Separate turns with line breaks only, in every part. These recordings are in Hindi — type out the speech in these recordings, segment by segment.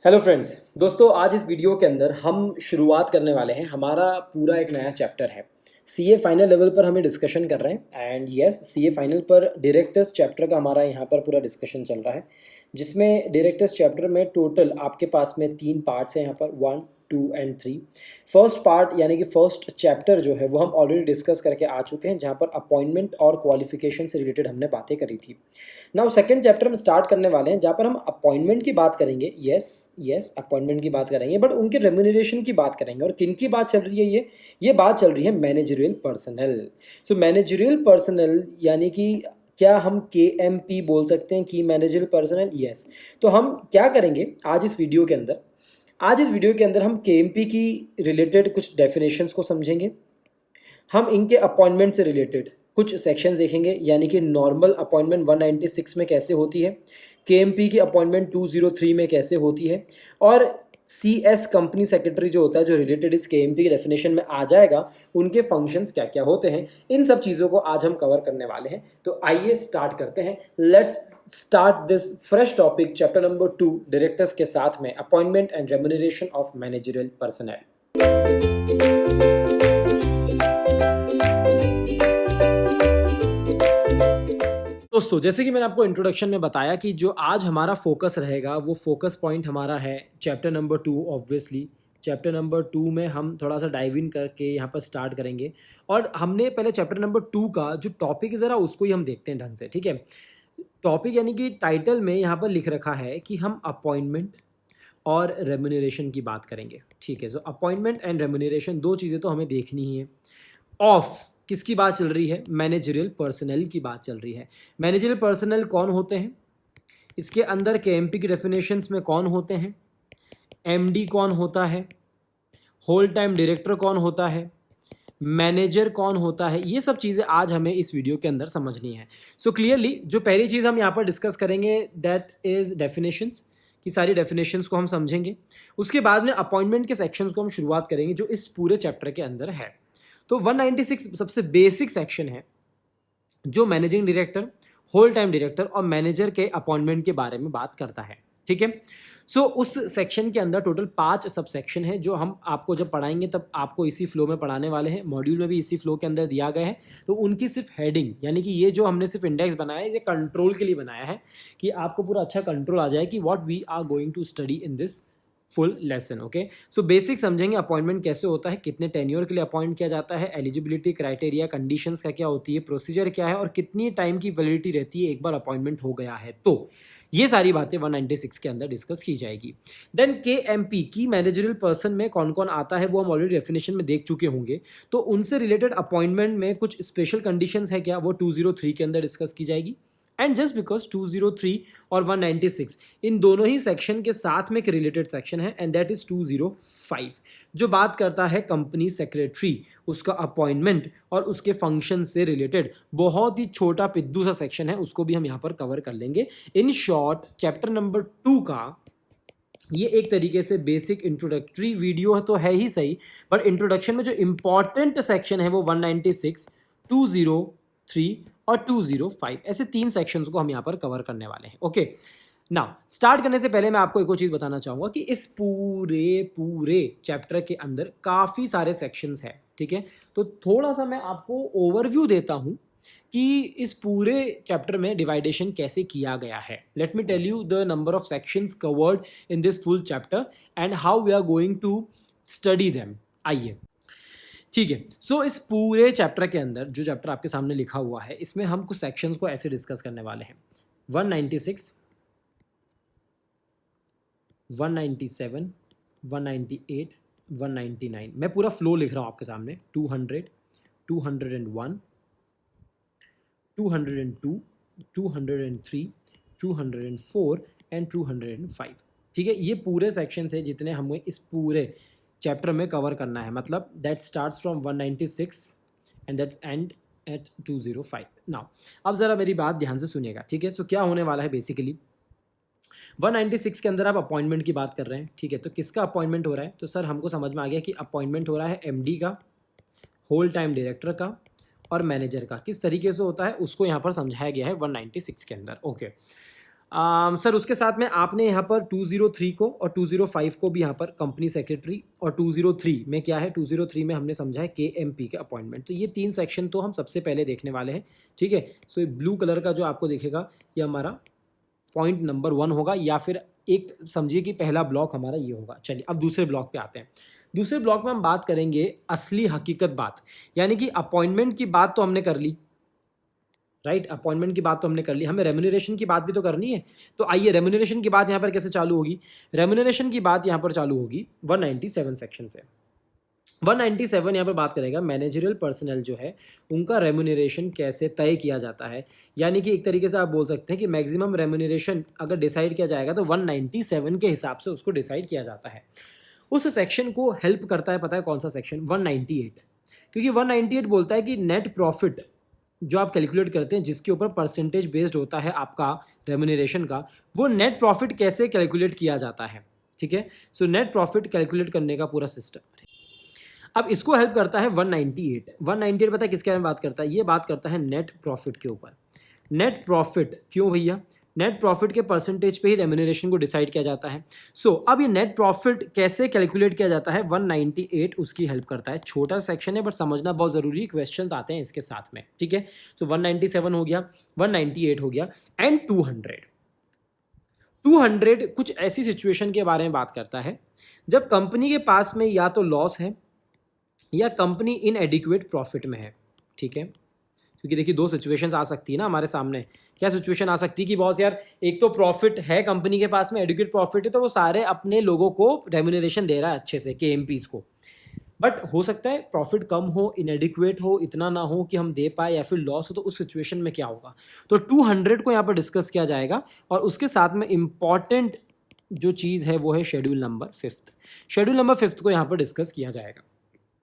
Hello friends. दोस्तों, आज इस वीडियो के अंदर हम शुरुआत करने वाले हैं। हमारा पूरा एक नया चैप्टर है। सीए फाइनल लेवल पर हमें डिस्कशन कर रहे हैं एंड यस, सीए फाइनल पर डायरेक्टर्स चैप्टर का हमारा यहाँ पर पूरा डिस्कशन चल रहा है, जिसमें डायरेक्टर्स चैप्टर में टोटल आपके पास में 3 पार्ट्स हैं यहाँ पर 1, 2 एंड 3। फर्स्ट पार्ट यानी कि फर्स्ट चैप्टर जो है वो हम ऑलरेडी डिस्कस करके आ चुके हैं, जहाँ पर अपॉइंटमेंट और क्वालिफिकेशन से रिलेटेड हमने बातें करी थी। नाउ सेकंड चैप्टर हम स्टार्ट करने वाले हैं, जहाँ पर हम अपॉइंटमेंट की बात करेंगे। यस अपॉइंटमेंट की बात करेंगे, बट उनके रेम्यूनरेशन की बात करेंगे। और किन की बात चल रही है? ये बात चल रही है मैनेजरियल पर्सनल। सो मैनेजरियल पर्सनल यानी कि क्या हम KMP बोल सकते हैं, की मैनेजरियल पर्सनल? यस। तो हम क्या करेंगे आज इस वीडियो के अंदर? आज इस वीडियो के अंदर हम KMP की रिलेटेड कुछ डेफिनेशंस को समझेंगे। हम इनके अपॉइंटमेंट से रिलेटेड कुछ सेक्शंस देखेंगे, यानी कि नॉर्मल अपॉइंटमेंट 196 में कैसे होती है, KMP की अपॉइंटमेंट 203 में कैसे होती है, और CS कंपनी सेक्रेटरी जो होता है, जो रिलेटेड इस KMP की डेफिनेशन में आ जाएगा, उनके फंक्शंस क्या क्या होते हैं। इन सब चीज़ों को आज हम कवर करने वाले हैं। तो आइए स्टार्ट करते हैं। Let's start this fresh topic, chapter number 2 directors के साथ में appointment and remuneration of managerial personal. दोस्तों, जैसे कि मैंने आपको इंट्रोडक्शन में बताया कि जो आज हमारा फोकस रहेगा वो फोकस पॉइंट हमारा है chapter number 2। Obviously chapter number 2 में हम थोड़ा सा डाइव इन करके यहाँ पर स्टार्ट करेंगे। और हमने पहले चैप्टर नंबर 2 का जो टॉपिक है ज़रा उसको ही हम देखते हैं ढंग से, ठीक है। टॉपिक यानी कि टाइटल में यहाँ पर लिख रखा है कि हम अपॉइंटमेंट और रेम्यूनरेशन की बात करेंगे, ठीक है। सो अपॉइंटमेंट एंड रेम्यूनरेशन दो चीज़ें तो हमें देखनी ही है। ऑफ किसकी बात चल रही है? मैनेजरियल पर्सनल की बात चल रही है। मैनेजरियल पर्सनल कौन होते हैं? इसके अंदर KMP की डेफिनेशंस में कौन होते हैं? MD कौन होता है? होल टाइम डायरेक्टर कौन होता है? मैनेजर कौन होता है? ये सब चीज़ें आज हमें इस वीडियो के अंदर समझनी है। सो क्लियरली जो पहली चीज़ हम यहाँ पर डिस्कस करेंगे दैट इज़ डेफिनेशंस की सारी डेफिनेशंस को हम समझेंगे। उसके बाद में अपॉइंटमेंट के सेक्शंस को हम शुरुआत करेंगे जो इस पूरे चैप्टर के अंदर है। तो 196 सबसे बेसिक सेक्शन है जो managing director, whole time director और मैनेजर के अपॉइंटमेंट के बारे में बात करता है, ठीक है। सो उस सेक्शन के अंदर टोटल 5 सब सेक्शन है जो हम आपको जब पढ़ाएंगे तब आपको इसी फ्लो में पढ़ाने वाले हैं। मॉड्यूल में भी इसी फ्लो के अंदर दिया गया है। तो उनकी सिर्फ हेडिंग यानी कि ये जो हमने सिर्फ इंडेक्स बनाया है ये कंट्रोल के लिए बनाया है कि आपको पूरा अच्छा कंट्रोल आ जाए कि what we are going to study in this full lesson. Okay, so basic समझेंगे अपॉइंटमेंट कैसे होता है, कितने टेन्योर के लिए अपॉइंट किया जाता है, एलिजिबिलिटी क्राइटेरिया कंडीशंस क्या क्या होती है, प्रोसीजर क्या है और कितनी टाइम की वैलिडिटी रहती है एक बार अपॉइंटमेंट हो गया है। तो ये सारी बातें 196 के अंदर डिस्कस की जाएगी। देन KMP की मैनेजरियल पर्सन में कौन कौन आता है वो हम ऑलरेडी डेफिनेशन में देख चुके होंगे। तो उनसे रिलेटेड अपॉइंटमेंट में कुछ स्पेशल कंडीशंस है क्या, वो 203 के अंदर डिस्कस की जाएगी। एंड जस्ट बिकॉज 203 और 196 इन दोनों ही सेक्शन के साथ में एक रिलेटेड सेक्शन है एंड दैट इज 205 जो बात करता है कंपनी सेक्रेटरी, उसका अपॉइंटमेंट और उसके फंक्शन से रिलेटेड बहुत ही छोटा पिद्दू सा सेक्शन है, उसको भी हम यहाँ पर कवर कर लेंगे। इन शॉर्ट चैप्टर नंबर 2 का ये एक तरीके से बेसिक इंट्रोडक्टरी वीडियो तो है ही सही, पर इंट्रोडक्शन में जो इंपॉर्टेंट सेक्शन है वो 196, 203 और 205 ऐसे 3 सेक्शंस को हम यहाँ पर कवर करने वाले हैं। ओके, नाउ स्टार्ट करने से पहले मैं आपको एक और चीज़ बताना चाहूँगा कि इस पूरे चैप्टर के अंदर काफ़ी सारे सेक्शंस हैं, ठीक है। तो थोड़ा सा मैं आपको ओवरव्यू देता हूँ कि इस पूरे चैप्टर में डिवाइडेशन कैसे किया गया है। Let me tell you the number of sections covered in this full chapter and how we are going to study them. आइए, ठीक है। सो इस पूरे चैप्टर के अंदर जो चैप्टर आपके सामने लिखा हुआ है इसमें हम कुछ सेक्शंस को ऐसे डिस्कस करने वाले हैं। 196, 197, 198, 199 मैं पूरा फ्लो लिख रहा हूँ आपके सामने। 200, 201, 202, 203, 204 एंड 205, ठीक है। ये पूरे सेक्शन है जितने हमें इस पूरे चैप्टर में कवर करना है, मतलब that starts from 196 and that's end at 205। Now अब ज़रा मेरी बात ध्यान से सुनिएगा, ठीक है। सो क्या होने वाला है बेसिकली 196 के अंदर आप अपॉइंटमेंट की बात कर रहे हैं, ठीक है। तो किसका अपॉइंटमेंट हो रहा है? तो सर हमको समझ में आ गया कि अपॉइंटमेंट हो रहा है MD का, होल टाइम डायरेक्टर का और मैनेजर का। किस तरीके से होता है उसको यहाँ पर समझाया गया है 196 के अंदर। ओके, सर उसके साथ में आपने यहाँ पर 203 को और 205 को भी यहाँ पर कंपनी सेक्रेटरी, और 203 में क्या है, 203 में हमने समझा है KMP के अपॉइंटमेंट। तो ये 3 सेक्शन तो हम सबसे पहले देखने वाले हैं, ठीक है। सो ये ब्लू कलर का जो आपको दिखेगा ये हमारा पॉइंट नंबर 1 होगा, या फिर एक समझिए कि पहला ब्लॉक हमारा ये होगा। चलिए अब दूसरे ब्लॉक पे आते हैं। दूसरे ब्लॉक में हम बात करेंगे असली हकीकत बात, यानी कि अपॉइंटमेंट की बात तो हमने कर ली, राइट। अपॉइंटमेंट की बात तो हमने कर ली, हमें रेम्यूनरेशन की बात भी तो करनी है। तो आइए रेम्यूनरेशन की बात यहाँ पर कैसे चालू होगी। रेम्यूनरेशन की बात यहाँ पर चालू होगी 197 सेक्शन से। 197 यहाँ पर बात करेगा मैनेजरियल पर्सनल जो है उनका रेम्यूनरेशन कैसे तय किया जाता है, यानी कि एक तरीके से आप बोल सकते हैं कि मैक्सिमम रेम्यूनरेशन अगर डिसाइड किया जाएगा तो 197 के हिसाब से उसको डिसाइड किया जाता है। उस सेक्शन को हेल्प करता है, पता है कौन सा सेक्शन, 198, क्योंकि 198 बोलता है कि नेट प्रॉफिट जो आप कैलकुलेट करते हैं जिसके ऊपर परसेंटेज बेस्ड होता है आपका रेम्यूनरेशन का, वो नेट प्रॉफिट कैसे कैलकुलेट किया जाता है, ठीक है। सो नेट प्रॉफिट कैलकुलेट करने का पूरा सिस्टम, अब इसको हेल्प करता है 198। 198 पता है किसके बारे में बात करता है, ये बात करता है नेट प्रॉफिट के ऊपर। नेट प्रॉफिट क्यों भैया, नेट प्रॉफिट के परसेंटेज पे ही रेम्यूनरेशन को डिसाइड किया जाता है। सो अब ये नेट प्रॉफिट कैसे कैलकुलेट किया जाता है, 198 उसकी हेल्प करता है। छोटा सेक्शन है बट समझना बहुत ज़रूरी है, क्वेश्चन आते हैं इसके साथ में, ठीक है। सो 197 हो गया, 198 हो गया, एंड 200। 200 कुछ ऐसी सिचुएशन के बारे में बात करता है जब कंपनी के पास में या तो लॉस है या कंपनी इनएडिक्वेट प्रॉफिट में है, ठीक है। क्योंकि देखिए दो सिचुएशंस आ सकती है ना हमारे सामने। क्या सिचुएशन आ सकती है कि बॉस यार एक तो प्रॉफिट है कंपनी के पास में, एडिक्वेट प्रॉफिट है, तो वो सारे अपने लोगों को रेम्यूनरेशन दे रहा है अच्छे से, KMPs को, बट हो सकता है प्रॉफिट कम हो, इनएडिक्वेट हो, इतना ना हो कि हम दे पाए, या फिर लॉस हो, तो उस सिचुएशन में क्या होगा। तो 200 को यहाँ पर डिस्कस किया जाएगा, और उसके साथ में इंपॉर्टेंट जो चीज़ है वो है शेड्यूल नंबर 5। शेड्यूल नंबर 5 को यहाँ पर डिस्कस किया जाएगा,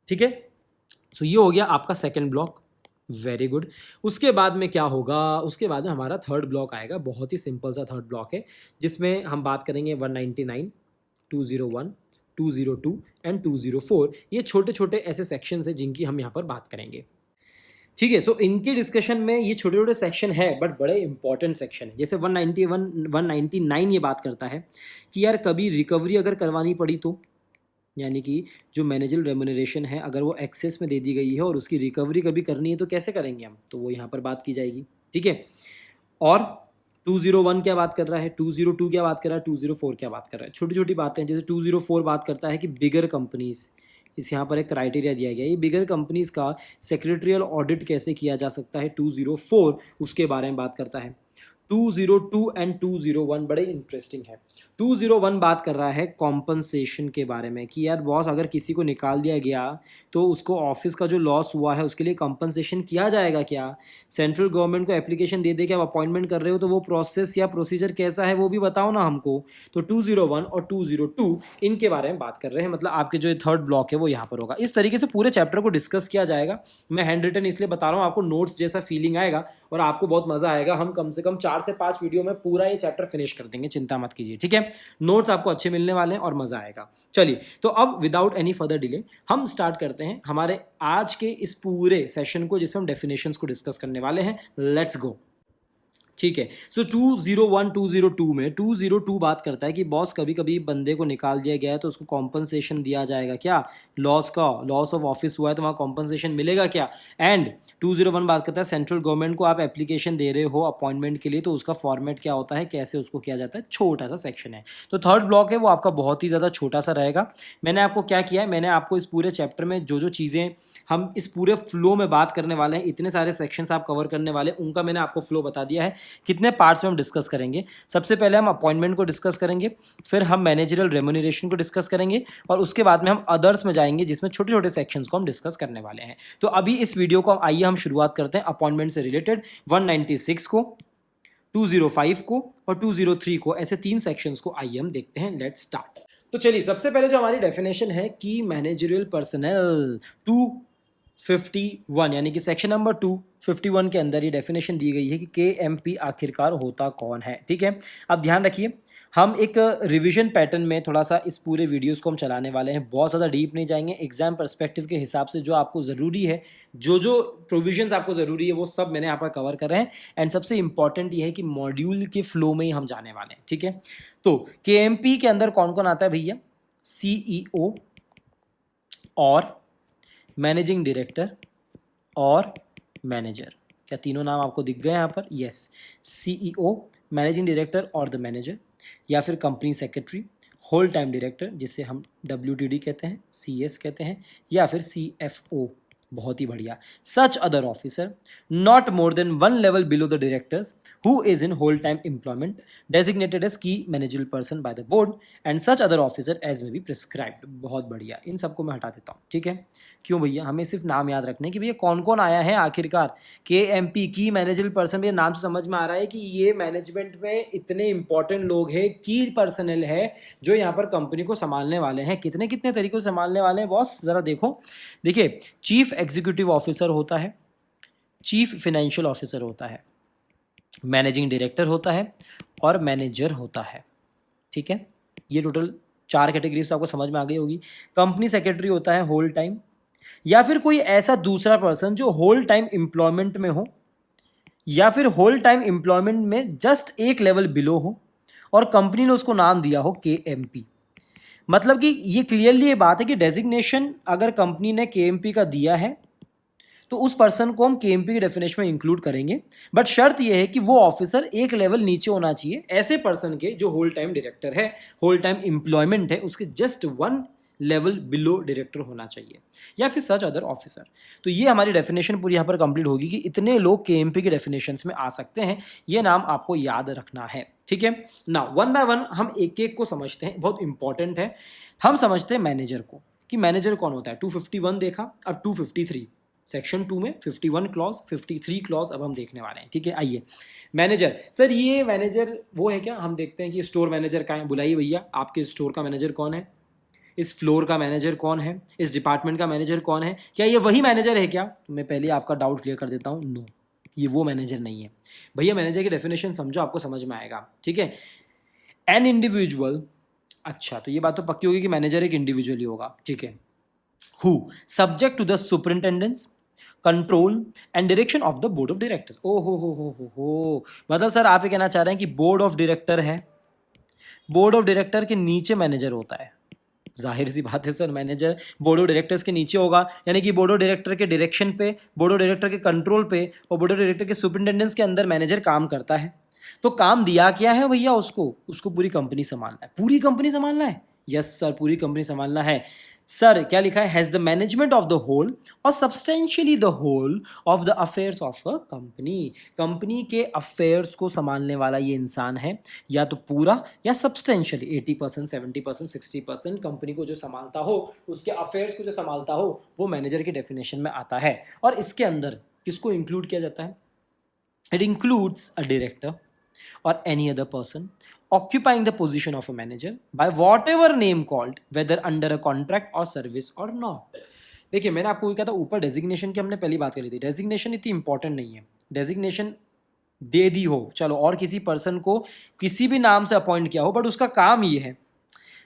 ठीक है। सो ये हो गया आपका सेकंड ब्लॉक, वेरी गुड। उसके बाद में क्या होगा, उसके बाद में हमारा थर्ड ब्लॉक आएगा, बहुत ही सिंपल सा थर्ड ब्लॉक है, जिसमें हम बात करेंगे 199, 201, 202 एंड 204। ये छोटे छोटे ऐसे सेक्शंस हैं जिनकी हम यहाँ पर बात करेंगे, ठीक है। सो इनके डिस्कशन में ये छोटे छोटे सेक्शन है बट बड़े इंपॉर्टेंट सेक्शन है। जैसे 191, 199 ये बात करता है कि यार कभी रिकवरी अगर करवानी पड़ी तो, यानी कि जो मैनेजर रेम्यूनरेशन है अगर वो एक्सेस में दे दी गई है और उसकी रिकवरी कभी करनी है तो कैसे करेंगे हम, तो वो यहाँ पर बात की जाएगी, ठीक है। और 201 क्या बात कर रहा है, 202 क्या बात कर रहा है, 204 क्या बात कर रहा है, छोटी छोटी बातें। जैसे 204 बात करता है कि बिगर कंपनीज, इस यहाँ पर एक क्राइटेरिया दिया गया है, ये बिगर कंपनीज का सेक्रेटरियल ऑडिट कैसे किया जा सकता है, 204 उसके बारे में बात करता है। 202 एंड 201 बड़े इंटरेस्टिंग है। 201 बात कर रहा है कॉम्पनसेशन के बारे में कि यार बॉस अगर किसी को निकाल दिया गया तो उसको ऑफिस का जो लॉस हुआ है उसके लिए कॉम्पनसेशन किया जाएगा क्या, सेंट्रल गवर्नमेंट को एप्लीकेशन दे दे के आप अपॉइंटमेंट कर रहे हो तो वो प्रोसेस या प्रोसीजर कैसा है वो भी बताओ ना हमको। तो 201 और 202 इनके बारे में बात कर रहे हैं, मतलब आपके जो थर्ड ब्लॉक है वो यहाँ पर होगा। इस तरीके से पूरे चैप्टर को डिस्कस किया जाएगा। मैं हैंड रिटन इसलिए बता रहा हूँ, आपको नोट्स जैसा फीलिंग आएगा और आपको बहुत मजा आएगा। हम कम से कम 4 से 5 वीडियो में पूरा ये चैप्टर फिनिश कर देंगे, चिंता मत कीजिए, ठीक है। नोट्स आपको अच्छे मिलने वाले हैं और मजा आएगा। चलिए तो अब विदाउट एनी फर्दर डिले हम स्टार्ट करते हैं हमारे आज के इस पूरे सेशन को जिसमें हम डेफिनेशंस को डिस्कस करने वाले हैं। लेट्स गो, ठीक है। सो 201 202 में 202 बात करता है कि बॉस कभी कभी बंदे को निकाल दिया गया है तो उसको कॉम्पनसेशन दिया जाएगा क्या, लॉस का, लॉस ऑफ ऑफिस हुआ है तो वहाँ कॉम्पनसेशन मिलेगा क्या। एंड 201 बात करता है सेंट्रल गवर्नमेंट को आप एप्लीकेशन दे रहे हो अपॉइंटमेंट के लिए तो उसका फॉर्मेट क्या होता है, कैसे उसको किया जाता है। छोटा सा सेक्शन है। तो थर्ड ब्लॉक है वो आपका बहुत ही ज़्यादा छोटा सा रहेगा। मैंने आपको क्या किया है, मैंने आपको इस पूरे चैप्टर में जो जो चीज़ें हम इस पूरे फ्लो में बात करने वाले हैं, इतने सारे सेक्शंस आप कवर करने वाले हैं, उनका मैंने आपको फ्लो बता दिया है। कितने पार्ट्स में हम डिस्कस करेंगे, सबसे पहले हम अपॉइंटमेंट को डिस्कस करेंगे, फिर हम मैनेजरियल रेम्यूनरेशन को डिस्कस करेंगे और उसके बाद में हम अदर्स में जाएंगे जिसमें छोटे छोटे सेक्शंस को हम डिस्कस करने वाले हैं। तो अभी इस वीडियो को आइए हम शुरुआत करते हैं अपॉइंटमेंट से रिलेटेड 196 को, 205 को और 203 को, ऐसे 3 सेक्शंस को आइए हम देखते हैं। Let's start. तो चलिए सबसे पहले जो हमारी डेफिनेशन है कि मैनेजरियल पर्सनल 251 यानी कि सेक्शन नंबर 251 के अंदर ये डेफिनेशन दी गई है कि KMP आखिरकार होता कौन है, ठीक है। अब ध्यान रखिए हम एक रिवीजन पैटर्न में थोड़ा सा इस पूरे वीडियोस को हम चलाने वाले हैं, बहुत ज़्यादा डीप नहीं जाएंगे। एग्जाम पर्सपेक्टिव के हिसाब से जो आपको ज़रूरी है, जो जो प्रोविजंस आपको ज़रूरी है वो सब मैंने यहाँ पर कवर कर रहे हैं। एंड सबसे इंपॉर्टेंट ये है कि मॉड्यूल के फ्लो में ही हम जाने वाले हैं, ठीक है। तो KMP के अंदर कौन कौन आता है भैया? CEO और मैनेजिंग डायरेक्टर और मैनेजर। क्या तीनों नाम आपको दिख गए यहाँ पर? यस, CEO, मैनेजिंग डायरेक्टर और द मैनेजर, या फिर company secretary, whole time director जिसे हम WTD कहते हैं, CS कहते हैं, या फिर CFO। बहुत ही बढ़िया। Such other officer not more than 1 level below the directors who is in whole time employment designated as key managerial person by the board and such other officer as may be prescribed. बहुत बढ़िया, इन सबको मैं हटा देता हूँ, ठीक है। क्यों भैया? हमें सिर्फ नाम याद रखने कि भैया कौन कौन आया है आखिरकार। KMP की मैनेजरल पर्सन, भैया नाम से समझ में आ रहा है कि ये मैनेजमेंट में इतने इंपॉर्टेंट लोग हैं, की पर्सनल है जो यहाँ पर कंपनी को संभालने वाले हैं। कितने कितने तरीकों से संभालने वाले हैं बॉस, जरा देखो। देखिए, चीफ एग्जीक्यूटिव ऑफिसर होता है, चीफ फाइनेंशियल ऑफिसर होता है, मैनेजिंग डायरेक्टर होता है और मैनेजर होता है, ठीक है। ये टोटल 4 कैटेगरीज तो आपको समझ में आ गई होगी। कंपनी सेक्रेटरी होता है होल टाइम, या फिर कोई ऐसा दूसरा पर्सन जो होल टाइम एम्प्लॉयमेंट में हो, या फिर होल टाइम एम्प्लॉयमेंट में जस्ट एक लेवल बिलो हो और कंपनी ने उसको नाम दिया हो KMP। मतलब कि ये क्लियरली ये बात है कि डेजिग्नेशन अगर कंपनी ने KMP का दिया है तो उस पर्सन को हम KMP की डेफिनेशन में इंक्लूड करेंगे, बट शर्त यह है कि वो ऑफिसर एक लेवल नीचे होना चाहिए ऐसे पर्सन के जो होल टाइम डायरेक्टर है, होल टाइम एम्प्लॉयमेंट है, उसके जस्ट 1 लेवल बिलो डायरेक्टर होना चाहिए, या फिर सच अदर ऑफिसर। तो ये हमारी डेफिनेशन पूरी यहाँ पर कंप्लीट होगी कि इतने लोग KMP के डेफिनेशंस में आ सकते हैं। ये नाम आपको याद रखना है, ठीक है ना। 1 बाय 1 हम एक एक को समझते हैं, बहुत इंपॉर्टेंट है। हम समझते हैं मैनेजर को, कि मैनेजर कौन होता है। 251 देखा, अब 253 सेक्शन 2 में 51 क्लॉज, 53 क्लॉज अब हम देखने वाले हैं, ठीक है। आइए, मैनेजर। सर ये मैनेजर वो है क्या? हम देखते हैं कि स्टोर मैनेजर का है। बुलाइए भैया, आपके स्टोर का मैनेजर कौन है? इस फ्लोर का मैनेजर कौन है? इस डिपार्टमेंट का मैनेजर कौन है? क्या ये वही मैनेजर है क्या? तो मैं पहले आपका डाउट क्लियर कर देता हूँ, नो, ये वो मैनेजर नहीं है भैया। मैनेजर की डेफिनेशन समझो, आपको समझ में आएगा, ठीक है। एन इंडिविजुअल, अच्छा तो ये बात तो पक्की होगी कि मैनेजर एक इंडिविजुअल ही होगा, ठीक है। Who subject to the superintendence, control and direction of the board of directors. ओ हो, मतलब सर आप ये कहना चाह रहे हैं कि बोर्ड ऑफ डायरेक्टर है, बोर्ड ऑफ डायरेक्टर के नीचे मैनेजर होता है। जाहिर सी बात है sir, manager board of directors के नीचे होगा, यानी कि बोर्ड ऑफ डायरेक्टर के डायरेक्शन पे, बोर्ड ऑफ डायरेक्टर के कंट्रोल पे और बोर्ड ऑफ डायरेक्टर के सुपरिंटेंडेंस के अंदर मैनेजर काम करता है। तो काम दिया क्या है भैया उसको पूरी कंपनी संभालना है। पूरी कंपनी संभालना है? यस सर, पूरी कंपनी संभालना है। सर क्या लिखा है? Has the management of the whole or substantially the whole of the affairs of a company. Company के अफेयर्स को संभालने वाला ये इंसान है, या तो पूरा या सब्सटेंशियली 80%, 70%, 60% कंपनी को जो संभालता हो, उसके अफेयर्स को जो संभालता हो, वो मैनेजर की डेफिनेशन में आता है। और इसके अंदर किसको इंक्लूड किया जाता है? It includes a director or any other person occupying the position of a manager by whatever name called, whether under a contract or service or not। देखिए, मैंने आपको कहा था ऊपर डेजिग्नेशन की हमने पहली बात करी थी। डेजिग्नेशन इतनी इंपॉर्टेंट नहीं है। डेजिग्नेशन दे दी हो, चलो, और किसी पर्सन को किसी भी नाम से अपॉइंट किया हो, बट उसका काम ये है,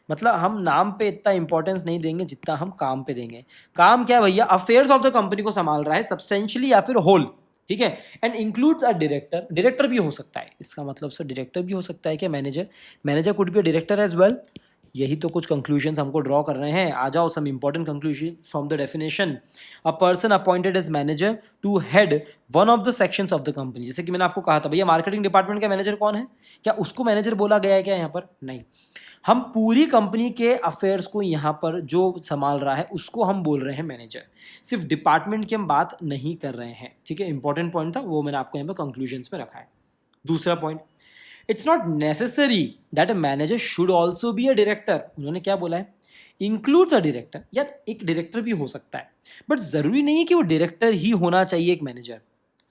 मतलब हम नाम पे इतना इंपॉर्टेंस नहीं देंगे जितना हम काम पे देंगे। काम क्या है भैया? अफेयर्स ऑफ द कंपनी को संभाल रहा है, सब्सटेंशियली या फिर होल, ठीक है। And includes a director, director भी हो सकता है। इसका मतलब सर डायरेक्टर भी हो सकता है क्या? Manager could be a director as well. यही तो कुछ कंक्लूजन्स हमको ड्रॉ कर रहे हैं। आ जाओ, some important conclusion from the definition. A person appointed as manager to head one of the sections of the company. जैसे कि मैंने आपको कहा था भैया, मार्केटिंग डिपार्टमेंट का मैनेजर कौन है? क्या उसको मैनेजर बोला गया है क्या यहाँ पर? नहीं, हम पूरी कंपनी के अफेयर्स को यहाँ पर जो संभाल रहा है उसको हम बोल रहे हैं मैनेजर। सिर्फ डिपार्टमेंट की हम बात नहीं कर रहे हैं, ठीक है। इंपॉर्टेंट पॉइंट था, वो मैंने आपको यहाँ पर कंक्लूजन्स में रखा है। दूसरा point, it's not necessary that a manager should also be a director. उन्होंने क्या बोला है? Include the director. यार एक डायरेक्टर भी हो सकता है, बट जरूरी नहीं है कि वो डायरेक्टर ही होना चाहिए एक मैनेजर।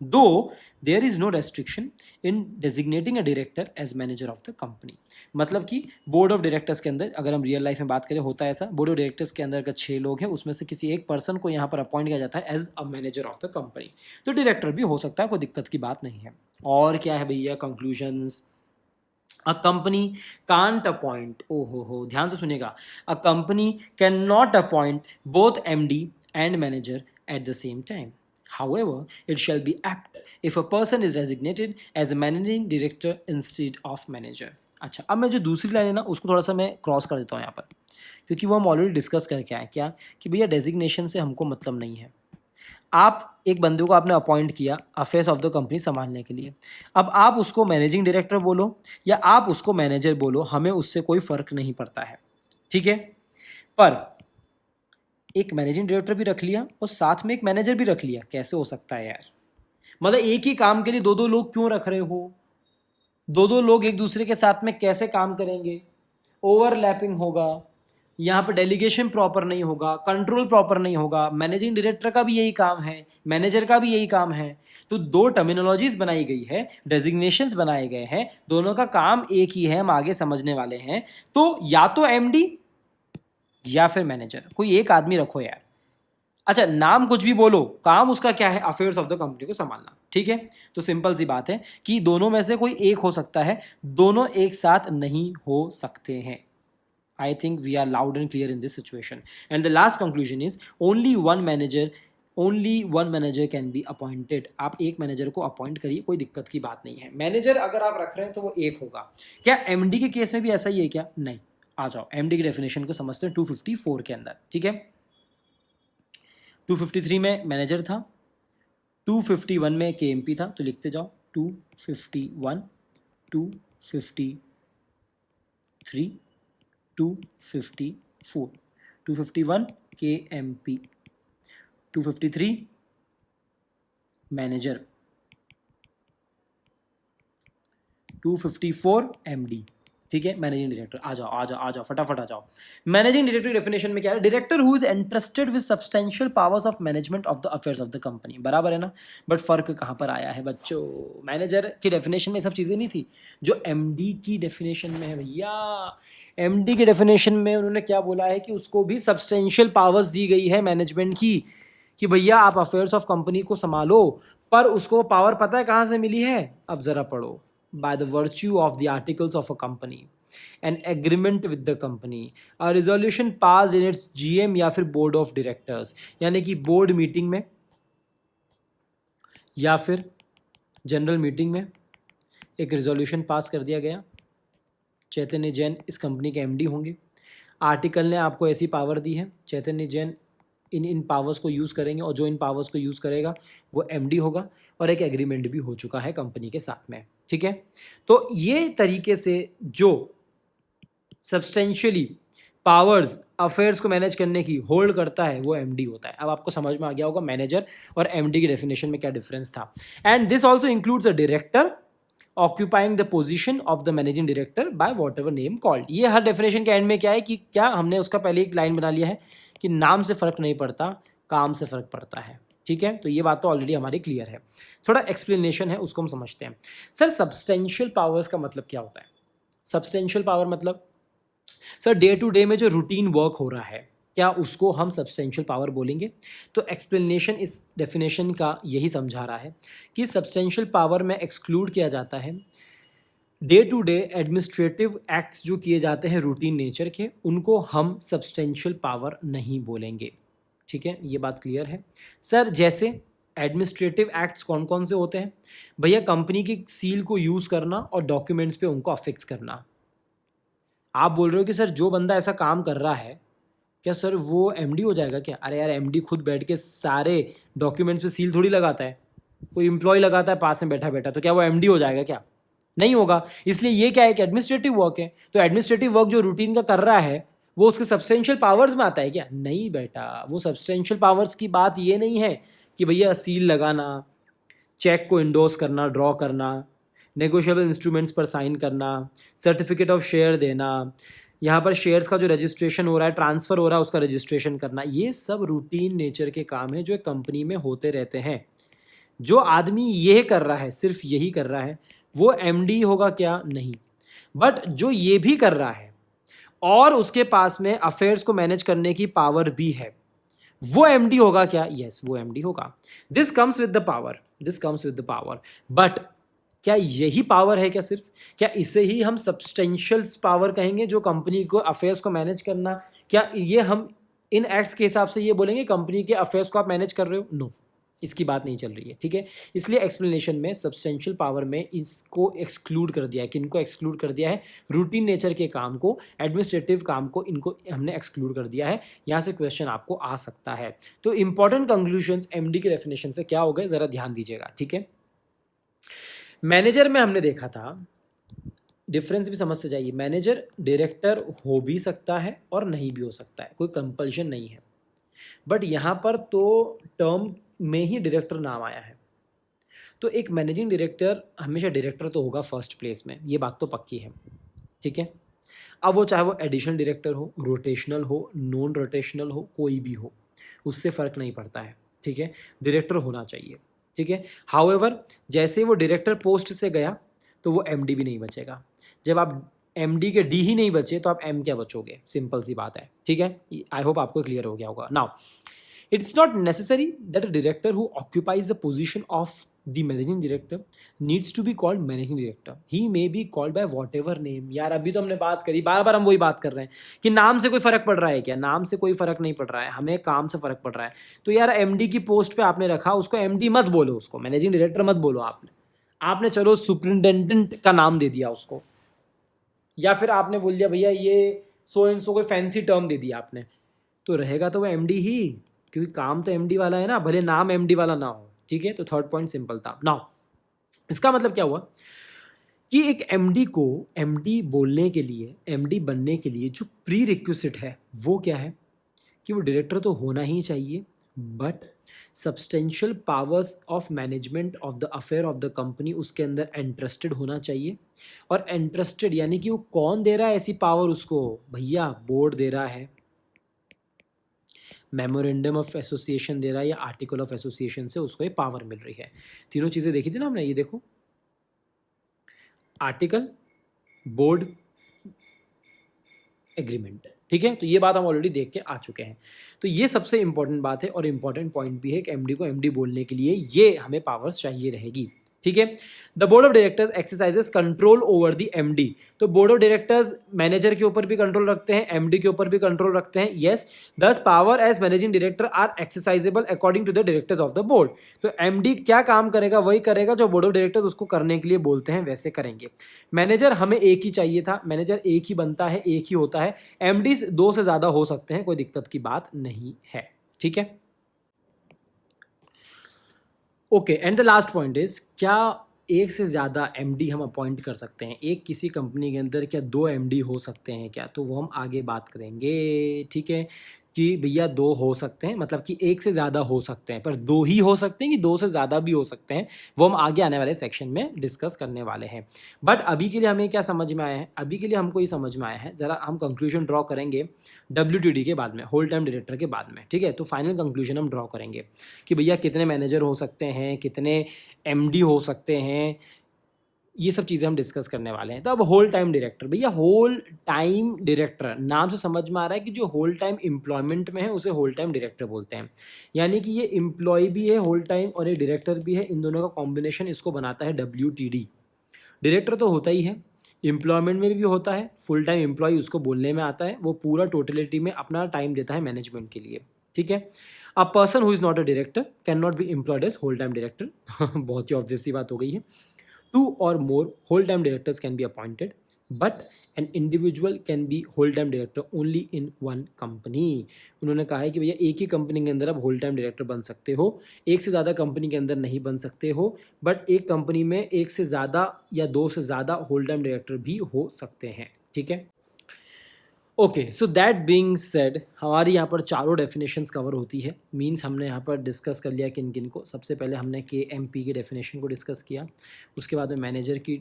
दो there is no restriction in designating a director as manager of the company. मतलब कि बोर्ड ऑफ डायरेक्टर्स के अंदर, अगर हम रियल लाइफ में बात करें, होता है ऐसा, बोर्ड ऑफ डायरेक्टर्स के अंदर अगर 6 लोग हैं, उसमें से किसी एक पर्सन को यहाँ पर अपॉइंट किया जाता है as a manager of the company. तो डायरेक्टर भी हो सकता है, कोई दिक्कत की बात नहीं है। और क्या है भैया conclusions? A company can't appoint, ओ हो, ध्यान से सुनिएगा, a company can not appoint both MD and manager at the same time. However, it shall be apt if a person is designated as a managing director instead of manager. अच्छा, अब मैं जो दूसरी लाइन है ना उसको थोड़ा सा मैं क्रॉस कर देता हूँ यहाँ पर, क्योंकि वो हम ऑलरेडी डिस्कस करके आए क्या कि भैया डेजिग्नेशन से हमको मतलब नहीं है. आप एक बंदे को आपने अपॉइंट किया अफेयर्स ऑफ द कंपनी संभालने के लिए. अब आप उसको मैनेजिंग डायरेक्टर बोलो या आप उसको मैनेजर बोलो, हमें उससे कोई फर्क नहीं पड़ता है, ठीक है. पर एक मैनेजिंग डायरेक्टर भी रख लिया और साथ में एक मैनेजर भी रख लिया, कैसे हो सकता है यार? मतलब एक ही काम के लिए दो दो लोग क्यों रख रहे हो? दो दो लोग एक दूसरे के साथ में कैसे काम करेंगे? ओवरलैपिंग होगा, यहाँ पर डेलीगेशन प्रॉपर नहीं होगा, कंट्रोल प्रॉपर नहीं होगा. मैनेजिंग डायरेक्टर का भी यही काम है, मैनेजर का भी यही काम है. तो दो टर्मिनोलॉजीज बनाई गई है, डेजिग्नेशंस बनाए गए हैं, दोनों का काम एक ही है, हम आगे समझने वाले हैं. तो या तो एमडी या फिर मैनेजर, कोई एक आदमी रखो यार. अच्छा, नाम कुछ भी बोलो, काम उसका क्या है? अफेयर्स ऑफ द कंपनी को संभालना, ठीक है. तो सिंपल सी बात है कि दोनों में से कोई एक हो सकता है, दोनों एक साथ नहीं हो सकते हैं. I think we are loud and clear in this situation. And the last conclusion is only one manager can be appointed. आप एक मैनेजर को अपॉइंट करिए, कोई दिक्कत की बात नहीं है. मैनेजर अगर आप रख रहे हैं तो वो एक होगा. क्या एमडी के केस में भी ऐसा ही है क्या? नहीं. आ जाओ एमडी की डेफिनेशन को समझते हैं 254 के अंदर, ठीक है. 253 में मैनेजर था, 251 में केएमपी था, तो लिखते जाओ 251, 253, 254, 251 KMP, 253 मैनेजर, 254 MD, ठीक है. मैनेजिंग डायरेक्टर, आ जाओ फटाफट आ जाओ. मैनेजिंग डायरेक्टर डेफिनेशन में क्या है? Director who is entrusted with substantial powers of management of the affairs of the company. बराबर है ना? बट फर्क कहाँ पर आया है बच्चों? मैनेजर की डेफिनेशन में सब चीज़ें नहीं थी जो एमडी की डेफिनेशन में है भैया. एमडी की डेफिनेशन में उन्होंने क्या बोला है कि उसको भी सब्सटेंशियल पावर्स दी गई है मैनेजमेंट की, कि भैया आप अफेयर्स ऑफ कंपनी को संभालो. पर उसको पावर पता है कहाँ से मिली है? अब जरा पढ़ो. By the virtue of the articles of a company, an agreement with the company, a resolution passed in its GM या फिर board of directors, यानी कि बोर्ड मीटिंग में या फिर जनरल मीटिंग में एक रिजोल्यूशन पास कर दिया गया. चैतन्य जैन इस कंपनी के एमडी होंगे. आर्टिकल ने आपको ऐसी पावर दी है, चैतन्य जैन इन पावर्स को यूज़ करेंगे और जो इन पावर्स को यूज़ करेगा वो एमडी होगा. और एक एग्रीमेंट भी हो चुका है कंपनी के साथ में, ठीक है. तो ये तरीके से जो सब्सटेंशियली पावर्स अफेयर्स को मैनेज करने की होल्ड करता है वो एमडी होता है. अब आपको समझ में आ गया होगा मैनेजर और एमडी की डेफिनेशन में क्या डिफरेंस था. And this also includes a director occupying the position of the managing director by what ever name called. ये हर डेफिनेशन के एंड में क्या है कि क्या हमने उसका पहले एक लाइन बना लिया है कि नाम से फर्क नहीं पड़ता, काम से फर्क पड़ता है, ठीक है. तो ये बात तो ऑलरेडी हमारी क्लियर है. थोड़ा एक्सप्लेनेशन है उसको हम समझते हैं. सर सब्सटेंशियल पावर्स का मतलब क्या होता है? सब्सटेंशियल पावर मतलब सर डे टू डे में जो रूटीन वर्क हो रहा है, क्या उसको हम सब्सटेंशियल पावर बोलेंगे? तो एक्सप्लेनेशन इस डेफिनेशन का यही समझा रहा है कि सब्सटेंशियल पावर में एक्सक्लूड किया जाता है day to day administrative acts जो किए जाते हैं रूटीन नेचर के, उनको हम सब्सटेंशियल पावर नहीं बोलेंगे, ठीक है. ये बात क्लियर है. सर जैसे एडमिनिस्ट्रेटिव एक्ट्स कौन कौन से होते हैं? भैया कंपनी की सील को यूज़ करना और डॉक्यूमेंट्स पे उनको अफिक्स करना. आप बोल रहे हो कि सर जो बंदा ऐसा काम कर रहा है क्या सर वो एमडी हो जाएगा क्या? अरे यार एमडी खुद बैठ के सारे डॉक्यूमेंट्स पे सील थोड़ी लगाता है, कोई एम्प्लॉय लगाता है पास में बैठा बैठा, तो क्या वो एमडी हो जाएगा क्या? नहीं होगा. इसलिए ये क्या है कि एडमिनिस्ट्रेटिव वर्क है. तो एडमिनिस्ट्रेटिव वर्क जो रूटीन का कर रहा है वो उसके सब्सटेंशियल पावर्स में आता है क्या? नहीं बेटा, वो सब्सटेंशियल पावर्स की बात ये नहीं है कि भैया सील लगाना, चेक को इंडोर्स करना, ड्रॉ करना, नेगोशिएबल इंस्ट्रूमेंट्स पर साइन करना, सर्टिफिकेट ऑफ शेयर देना, यहाँ पर शेयर्स का जो रजिस्ट्रेशन हो रहा है, ट्रांसफ़र हो रहा है, उसका रजिस्ट्रेशन करना. ये सब रूटीन नेचर के काम है जो एक कंपनी में होते रहते हैं. जो आदमी ये कर रहा है, सिर्फ यही कर रहा है, वो एमडी होगा क्या? नहीं. बट जो ये भी कर रहा है और उसके पास में अफेयर्स को मैनेज करने की पावर भी है, वो एमडी होगा क्या? यस, वो एमडी होगा. This comes with the power, but क्या यही पावर है क्या सिर्फ? क्या इसे ही हम सब्सटेंशियल पावर कहेंगे, जो कंपनी को अफेयर्स को मैनेज करना? क्या ये हम इन एक्ट्स के हिसाब से ये बोलेंगे कंपनी के अफेयर्स को आप मैनेज कर रहे हो? नो, इसकी बात नहीं चल रही है, ठीक है। इसलिए एक्सप्लेनेशन में सब्सटेंशियल पावर में इसको एक्सक्लूड कर दिया है। किनको एक्सक्लूड कर दिया है? रूटीन नेचर के काम को, एडमिनिस्ट्रेटिव काम को, इनको हमने एक्सक्लूड कर दिया है। यहाँ से क्वेश्चन आपको आ सकता है। तो इंपॉर्टेंट कंक्लूजन्स एमडी के डेफिनेशन से क्या हो गए, ज़रा ध्यान दीजिएगा, ठीक है। मैनेजर में हमने देखा था, डिफरेंस भी समझते जाइए। मैनेजर डायरेक्टर हो भी सकता है और नहीं भी हो सकता है, कोई कंपल्शन नहीं है। बट यहाँ पर तो टर्म में ही डायरेक्टर नाम आया है, तो एक मैनेजिंग डायरेक्टर हमेशा डायरेक्टर तो होगा फर्स्ट प्लेस में, ये बात तो पक्की है, ठीक है। अब वो चाहे वो एडिशनल डायरेक्टर हो, रोटेशनल हो, नॉन रोटेशनल हो, कोई भी हो, उससे फ़र्क नहीं पड़ता है, ठीक है। डायरेक्टर होना चाहिए, ठीक है। हाउएवर जैसे वो डायरेक्टर पोस्ट से गया तो वो एमडी भी नहीं बचेगा। जब आप एमडी के डी ही नहीं बचे तो आप एम क्या बचोगे? सिंपल सी बात है, ठीक है। आई होप आपको क्लियर हो गया होगा। Now it's not necessary that a director who occupies the position of the managing director needs to be called managing director. He may be called by whatever name. यार अभी तो हमने बात करी, बार बार हम वही बात कर रहे हैं कि नाम से कोई फ़र्क पड़ रहा है क्या? नाम से कोई फ़र्क नहीं पड़ रहा है, हमें काम से फ़र्क पड़ रहा है। तो यार एमडी की पोस्ट पे आपने रखा, उसको एमडी मत बोलो, उसको मैनेजिंग डायरेक्टर मत बोलो। आपने चलो सुपरिटेंडेंट का नाम दे दिया उसको, या फिर आपने बोल दिया भैया ये सो एंड सो कोई फैंसी टर्म दे दिया आपने, तो रहेगा तो वो एमडी ही, क्योंकि काम तो एमडी वाला है ना, भले नाम एमडी वाला ना हो, ठीक है। तो थर्ड पॉइंट सिंपल था। नाउ इसका मतलब क्या हुआ कि एक एमडी को एमडी बोलने के लिए, एमडी बनने के लिए जो प्री रिक्विजिट है वो क्या है कि वो डायरेक्टर तो होना ही चाहिए, but substantial powers of management of the affair of the company उसके अंदर इंटरेस्टेड होना चाहिए। और इंटरेस्टेड यानी कि वो कौन दे रहा है ऐसी पावर उसको? भैया बोर्ड दे रहा है, मेमोरेंडम ऑफ एसोसिएशन दे रहा है, या आर्टिकल ऑफ एसोसिएशन से उसको ये पावर मिल रही है। तीनों चीज़ें देखी थी ना हमने, ये देखो, आर्टिकल, बोर्ड, एग्रीमेंट, ठीक है। तो ये बात हम ऑलरेडी देख के आ चुके हैं। तो ये सबसे इंपॉर्टेंट बात है और इंपॉर्टेंट पॉइंट भी है कि एमडी को एमडी बोलने के लिए ये हमें पावर्स चाहिए रहेगी, ठीक है। The board of directors exercises control over the MD. तो बोर्ड ऑफ डायरेक्टर्स मैनेजर के ऊपर भी कंट्रोल रखते हैं, एमडी के ऊपर भी कंट्रोल रखते हैं, yes. Thus power as managing director are exercisable according to the directors of the board. तो एमडी क्या काम करेगा वही करेगा जो बोर्ड ऑफ डायरेक्टर्स उसको करने के लिए बोलते हैं, वैसे करेंगे। मैनेजर हमें एक ही चाहिए था, मैनेजर एक ही बनता है, एक ही होता है। एमडी दो से ज़्यादा हो सकते हैं, कोई दिक्कत की बात नहीं है, ठीक है। Okay, and the last point is, क्या एक से ज़्यादा एमडी हम अपॉइंट कर सकते हैं? एक किसी कंपनी के अंदर क्या दो एमडी हो सकते हैं क्या? तो वो हम आगे बात करेंगे, ठीक है। कि भैया दो हो सकते हैं, मतलब कि एक से ज़्यादा हो सकते हैं, पर दो ही हो सकते हैं कि दो से ज़्यादा भी हो सकते हैं, वो हम आगे आने वाले सेक्शन में डिस्कस करने वाले हैं। बट अभी के लिए हमें क्या समझ में आया है? अभी के लिए हमको ये समझ में आया है, ज़रा हम कंक्लूजन ड्रॉ करेंगे WTD के बाद में, होल टाइम डायरेक्टर के बाद में, ठीक है। तो फाइनल कंक्लूजन हम ड्रॉ करेंगे कि भैया कितने मैनेजर हो सकते हैं, कितने एमडी हो सकते हैं, ये सब चीज़ें हम डिस्कस करने वाले हैं। तो अब होल टाइम डायरेक्टर, भैया होल टाइम डायरेक्टर नाम से समझ में आ रहा है कि जो होल टाइम एम्प्लॉयमेंट में है उसे होल टाइम डायरेक्टर बोलते हैं। यानी कि ये एम्प्लॉय भी है होल टाइम और ये डायरेक्टर भी है, इन दोनों का कॉम्बिनेशन इसको बनाता है WTD। डायरेक्टर तो होता ही है, एम्प्लॉयमेंट में भी होता है, फुल टाइम एम्प्लॉय उसको बोलने में आता है, वो पूरा टोटलिटी में अपना टाइम देता है मैनेजमेंट के लिए, ठीक है। A person who is not a director can not be employed as whole time director. बहुत ही ऑब्वियस सी बात हो गई है। 2 or more whole-time directors can be appointed, but an individual can be whole-time director only in one company. उन्होंने कहा है कि भैया एक ही कंपनी के अंदर आप होल टाइम डायरेक्टर बन सकते हो, एक से ज़्यादा कंपनी के अंदर नहीं बन सकते हो, बट एक कंपनी में एक से ज़्यादा या दो से ज़्यादा होल टाइम डायरेक्टर भी हो सकते हैं, ठीक है। Okay, so that being said, हमारी यहाँ पर चारों डेफिनेशंस कवर होती है। मीन्स हमने यहाँ पर डिस्कस कर लिया किन किन को। सबसे पहले हमने KMP की डेफिनेशन को डिस्कस किया, उसके बाद में मैनेजर की,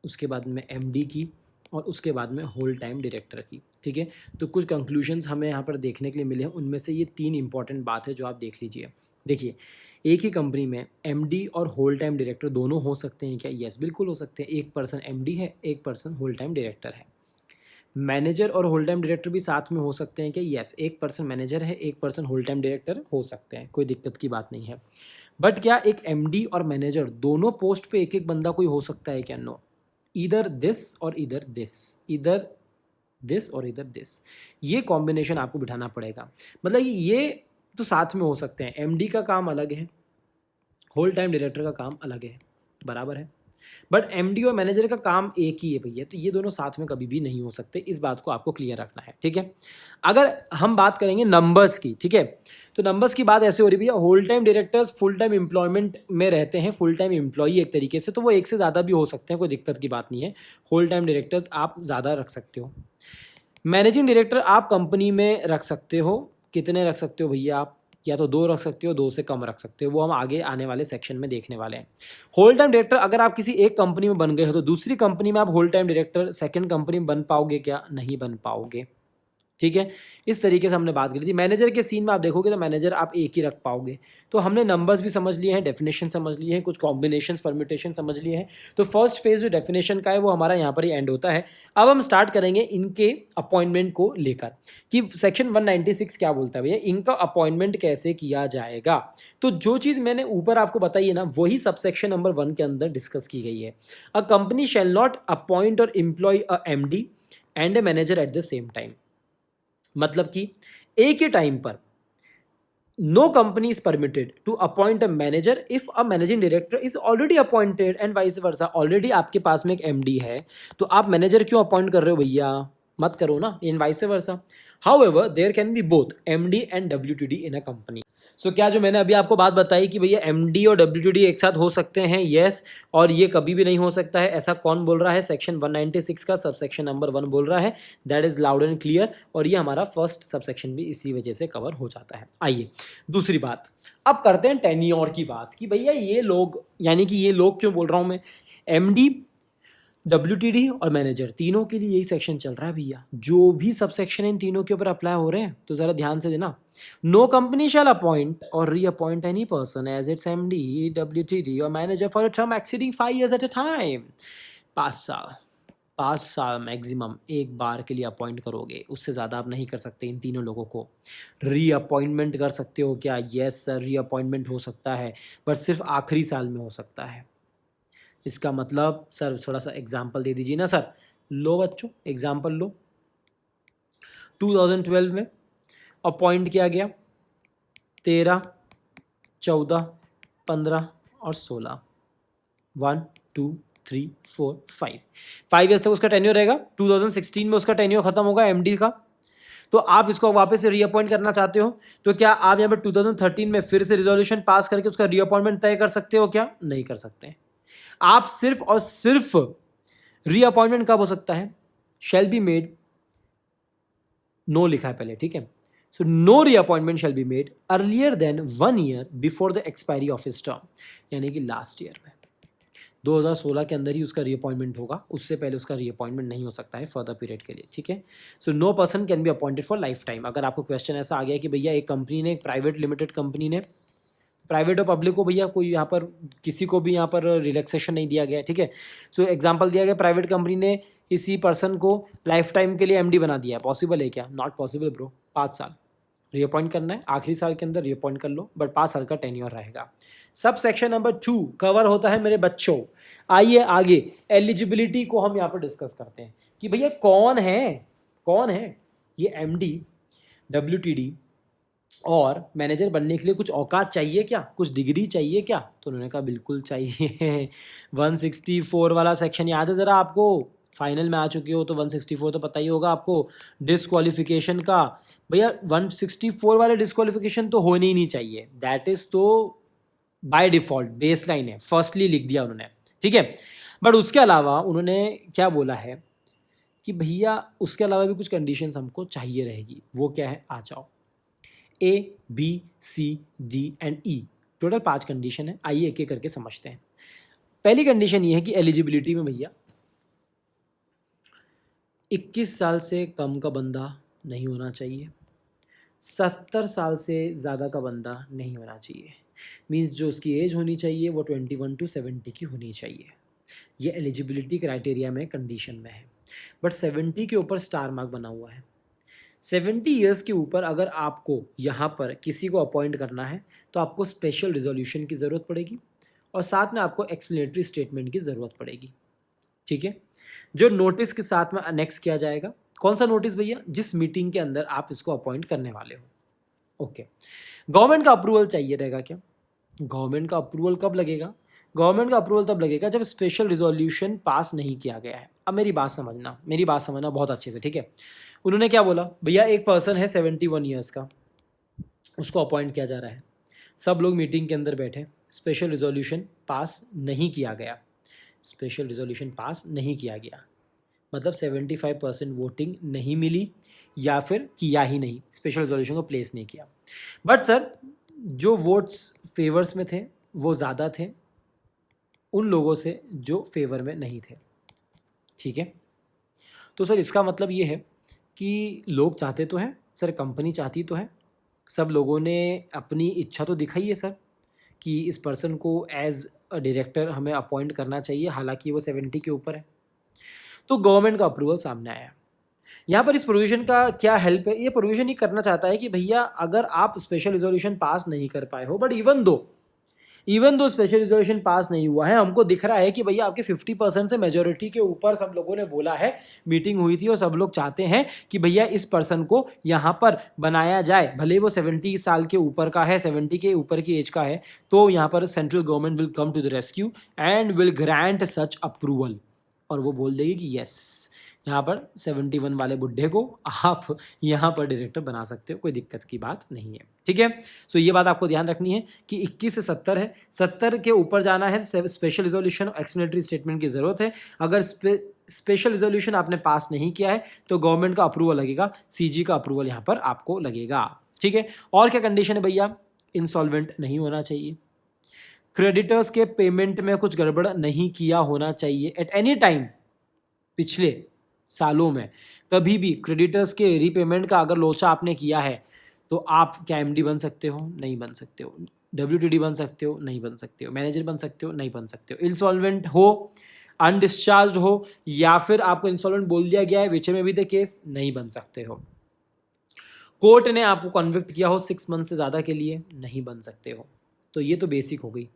उसके बाद में MD की, और उसके बाद में होल टाइम डायरेक्टर की, ठीक है। तो कुछ कंक्लूजन्स हमें यहाँ पर देखने के लिए मिले हैं, उनमें से ये 3 इंपॉर्टेंट बात है जो आप देख लीजिए। देखिए, एक ही कंपनी में MD और होल टाइम डायरेक्टर दोनों हो सकते हैं क्या? यस, बिल्कुल हो सकते हैं। एक पर्सन MD है, एक पर्सन होल टाइम डायरेक्टर है। मैनेजर और होल टाइम डायरेक्टर भी साथ में हो सकते हैं कि यस, एक पर्सन मैनेजर है, एक पर्सन होल टाइम डायरेक्टर हो सकते हैं, कोई दिक्कत की बात नहीं है। बट क्या एक एमडी और मैनेजर दोनों पोस्ट पे एक एक बंदा कोई हो सकता है क्या? नो, इधर दिस और इधर दिस, इधर दिस और इधर दिस, ये कॉम्बिनेशन आपको बिठाना पड़ेगा। मतलब ये तो साथ में हो सकते हैं, एमडी का काम अलग है, होल टाइम डायरेक्टर का काम अलग है, बराबर है, बट एमडी और मैनेजर का काम एक ही है भैया, तो ये दोनों साथ में कभी भी नहीं हो सकते, इस बात को आपको क्लियर रखना है, ठीक है। अगर हम बात करेंगे नंबर्स की, ठीक है, तो नंबर्स की बात ऐसे हो रही भैया, whole time directors full time employment में रहते हैं, फुल टाइम एम्प्लॉई एक तरीके से, तो वो एक से ज़्यादा भी हो सकते हैं, कोई दिक्कत की बात नहीं है, होल टाइम डायरेक्टर्स आप ज़्यादा रख सकते हो। मैनेजिंग डायरेक्टर आप कंपनी में रख सकते हो, कितने रख सकते हो भैया आप, या तो 2 रख सकते हो, 2 से कम रख सकते हो, वो हम आगे आने वाले सेक्शन में देखने वाले हैं। होल टाइम डायरेक्टर अगर आप किसी एक कंपनी में बन गए हो तो दूसरी कंपनी में आप whole time director second company में बन पाओगे क्या? नहीं बन पाओगे, ठीक है। इस तरीके से हमने बात करी थी। मैनेजर के सीन में आप देखोगे तो मैनेजर आप एक ही रख पाओगे। तो हमने नंबर्स भी समझ लिए हैं, डेफिनेशन समझ लिए हैं, कुछ कॉम्बिनेशन परम्यूटेशन समझ लिए हैं। तो फर्स्ट फेज जो डेफिनेशन का है वो हमारा यहाँ पर ही एंड होता है। अब हम स्टार्ट करेंगे इनके अपॉइंटमेंट को लेकर कि सेक्शन 196 क्या बोलता है भैया, इनका अपॉइंटमेंट कैसे किया जाएगा। तो जो चीज़ मैंने ऊपर आपको बताई है ना, वही सबसेक्शन नंबर 1 के अंदर डिस्कस की गई है। A company shall not appoint or employ a MD and a manager at the same time. मतलब कि एक ही टाइम पर no company is permitted to appoint a manager if a managing director is already appointed and vice versa. Already आपके पास में एक एमडी है तो आप मैनेजर क्यों अपॉइंट कर रहे हो भैया? मत करो ना, in vice versa. However there can be both MD and WTD in a company. So क्या जो मैंने अभी आपको बात बताई कि भैया एमडी और डब्ल्यूटीडी एक साथ हो सकते हैं, यस, और ये कभी भी नहीं हो सकता है, ऐसा कौन बोल रहा है? सेक्शन 196 का सबसेक्शन नंबर 1 बोल रहा है। That is loud and clear, और ये हमारा फर्स्ट सबसेक्शन भी इसी वजह से कवर हो जाता है। आइए दूसरी बात, अब करते हैं टेन्योर की बात कि भैया ये लोग, यानी कि ये लोग क्यों बोल रहा हूं मैं, एमडी, डब्ल्यूटीडी और मैनेजर तीनों के लिए यही सेक्शन चल रहा है भैया। जो भी सब सेक्शन इन तीनों के ऊपर अप्लाई हो रहे हैं तो जरा ध्यान से देना। No company shall appoint or reappoint any person as its MD, WTD or manager for a term exceeding 5 years at a time. 5 साल, 5 साल मैक्सिमम एक बार के लिए अपॉइंट करोगे, उससे ज़्यादा आप नहीं कर सकते इन तीनों लोगों को। रीअपॉइंटमेंट कर सकते हो क्या? यस सर, रीअपॉइंटमेंट हो सकता है, बट सिर्फ आखिरी साल में हो सकता है। इसका मतलब सर थोड़ा सा एग्जाम्पल दे दीजिए ना सर। लो बच्चों, एग्जाम्पल लो। 2012 में अपॉइंट किया गया 13, 14, 15 और 16, 1, 2, 3, 4, 5, 5 ईयर्स तक उसका टेन्योर रहेगा। 2016 में उसका टेन्योर खत्म होगा एमडी का। तो आप इसको वापस से रीअपॉइंट करना चाहते हो तो क्या आप यहाँ पर 2013 में फिर से रिजोल्यूशन पास करके उसका रीअपॉइंटमेंट तय कर सकते हो क्या? नहीं कर सकते। आप सिर्फ और सिर्फ रीअपॉइंटमेंट कब हो सकता है? शैल बी मेड, नो लिखा है पहले, ठीक है। So no reappointment shall be made earlier than 1 year before the expiry of his term, यानी कि लास्ट ईयर में 2016 के अंदर ही उसका रीअपॉइंटमेंट होगा, उससे पहले उसका रीअपॉइंटमेंट नहीं हो सकता है फर्दर पीरियड के लिए, ठीक है। So no person can be appointed for life time. अगर आपको क्वेश्चन ऐसा आ गया कि भैया एक कंपनी ने, एक प्राइवेट लिमिटेड कंपनी ने, प्राइवेट और पब्लिक को भैया कोई यहाँ पर किसी को भी यहाँ पर रिलैक्सेशन नहीं दिया गया है, ठीक है। सो एग्जांपल दिया गया, प्राइवेट कंपनी ने किसी पर्सन को लाइफ टाइम के लिए एमडी बना दिया है, पॉसिबल है क्या? Not possible bro. 5 साल रीअपॉइंट करना है, आखिरी साल के अंदर रीअपॉइंट कर लो, बट 5 साल का टेन्योर रहेगा। सब सेक्शन नंबर 2 कवर होता है मेरे बच्चों। आइए आगे एलिजिबिलिटी को हम यहाँ पर डिस्कस करते हैं कि भैया कौन है ये एमडी, डब्ल्यूटीडी और मैनेजर बनने के लिए कुछ औकात चाहिए क्या? कुछ डिग्री चाहिए क्या? तो उन्होंने कहा बिल्कुल चाहिए। 164 वाला सेक्शन याद है ज़रा आपको? फाइनल में आ चुके हो तो 164 तो पता ही होगा आपको, डिस्क्वालिफिकेशन का। भैया 164 वाले डिस्क्वालिफिकेशन तो होने ही नहीं चाहिए, दैट इज़ तो बाय डिफ़ॉल्ट बेस लाइन है, फर्स्टली लिख दिया उन्होंने, ठीक है। बट उसके अलावा उन्होंने क्या बोला है कि भैया उसके अलावा भी कुछ कंडीशंस हमको चाहिए रहेगी। वो क्या है? आ जाओ। A, B, C, D and E, total 5 condition है। आइए एक एक करके समझते हैं। पहली कंडीशन ये है कि एलिजिबिलिटी में भैया 21 साल से कम का बंदा नहीं होना चाहिए, 70 साल से ज़्यादा का बंदा नहीं होना चाहिए। मीन्स जो उसकी एज होनी चाहिए वो 21 to 70 की होनी चाहिए। ये एलिजिबिलिटी क्राइटेरिया में कंडीशन में है, बट 70 के ऊपर स्टार मार्क बना हुआ है। 70 ईयर्स के ऊपर अगर आपको यहाँ पर किसी को अपॉइंट करना है तो आपको स्पेशल रिजोल्यूशन की ज़रूरत पड़ेगी और साथ में आपको एक्सप्लेनेटरी स्टेटमेंट की ज़रूरत पड़ेगी। ठीक है, जो नोटिस के साथ में अनेक्स किया जाएगा। कौन सा नोटिस भैया? जिस मीटिंग के अंदर आप इसको अपॉइंट करने वाले हो। ओके, गवर्नमेंट का अप्रूवल चाहिए रहेगा क्या? गवर्नमेंट का अप्रूवल कब लगेगा? गवर्नमेंट का अप्रूवल तब लगेगा जब स्पेशल रिजोल्यूशन पास नहीं किया गया है। अब मेरी बात समझना बहुत अच्छे से, ठीक है। उन्होंने क्या बोला भैया, एक पर्सन है 71 ईयर्स का, उसको अपॉइंट किया जा रहा है, सब लोग मीटिंग के अंदर बैठे, स्पेशल रिजोल्यूशन पास नहीं किया गया, स्पेशल रिजोल्यूशन पास नहीं किया गया मतलब 75% वोटिंग नहीं मिली या फिर किया ही नहीं, स्पेशल रिजोल्यूशन को प्लेस नहीं किया। बट सर जो वोट्स फेवर्स में थे वो ज़्यादा थे उन लोगों से जो फेवर में नहीं थे। ठीक है, तो सर इसका मतलब ये है कि लोग चाहते तो हैं सर, कंपनी चाहती तो है, सब लोगों ने अपनी इच्छा तो दिखाई है सर कि इस पर्सन को एज अ डायरेक्टर हमें अपॉइंट करना चाहिए, हालांकि वो 70 के ऊपर है। तो गवर्नमेंट का अप्रूवल सामने आया। यहाँ पर इस प्रोविज़न का क्या हेल्प है? ये प्रोविज़न ही करना चाहता है कि भैया अगर आप स्पेशल रिजोल्यूशन पास नहीं कर पाए हो, but even though special resolution pass नहीं हुआ है, हमको दिख रहा है कि भैया आपके 50% से मेजोरिटी के ऊपर सब लोगों ने बोला है, मीटिंग हुई थी और सब लोग चाहते हैं कि भैया इस पर्सन को यहाँ पर बनाया जाए, भले वो 70 साल के ऊपर का है, 70 के ऊपर की एज का है, तो यहाँ पर central government will come to the rescue and will grant such approval. और वो बोल देगी कि यस, यहाँ पर 71 वाले बुढ़े को आप यहाँ पर डायरेक्टर बना सकते हो, कोई दिक्कत की बात नहीं है। ठीक है, सो ये बात आपको ध्यान रखनी है कि 21 से 70 है, 70 के ऊपर जाना है, स्पेशल रिजोल्यूशन और एक्सप्लेनेटरी स्टेटमेंट की ज़रूरत है। अगर स्पेशल रिजोल्यूशन आपने पास नहीं किया है तो गवर्नमेंट का अप्रूवल लगेगा, सीजी का अप्रूवल यहाँ पर आपको लगेगा। ठीक है, और क्या कंडीशन है भैया? इंसॉल्वेंट नहीं होना चाहिए, क्रेडिटर्स के पेमेंट में कुछ गड़बड़ नहीं किया होना चाहिए एट एनी टाइम, पिछले सालों में कभी भी क्रेडिटर्स के रीपेमेंट का अगर लोचा आपने किया है तो आप क्या एमडी बन सकते हो? नहीं बन सकते हो। डब्ल्यूटीडी बन सकते हो? नहीं बन सकते हो। मैनेजर बन सकते हो? नहीं बन सकते हो। इंसॉल्वेंट हो, अनडिस्चार्ज हो, या फिर आपको इंसॉल्वेंट बोल दिया गया है विच में भी द केस, नहीं बन सकते हो। कोर्ट ने आपको कन्विक्ट किया हो 6 मंथ से ज़्यादा के लिए, नहीं बन सकते हो। तो ये तो बेसिक हो गई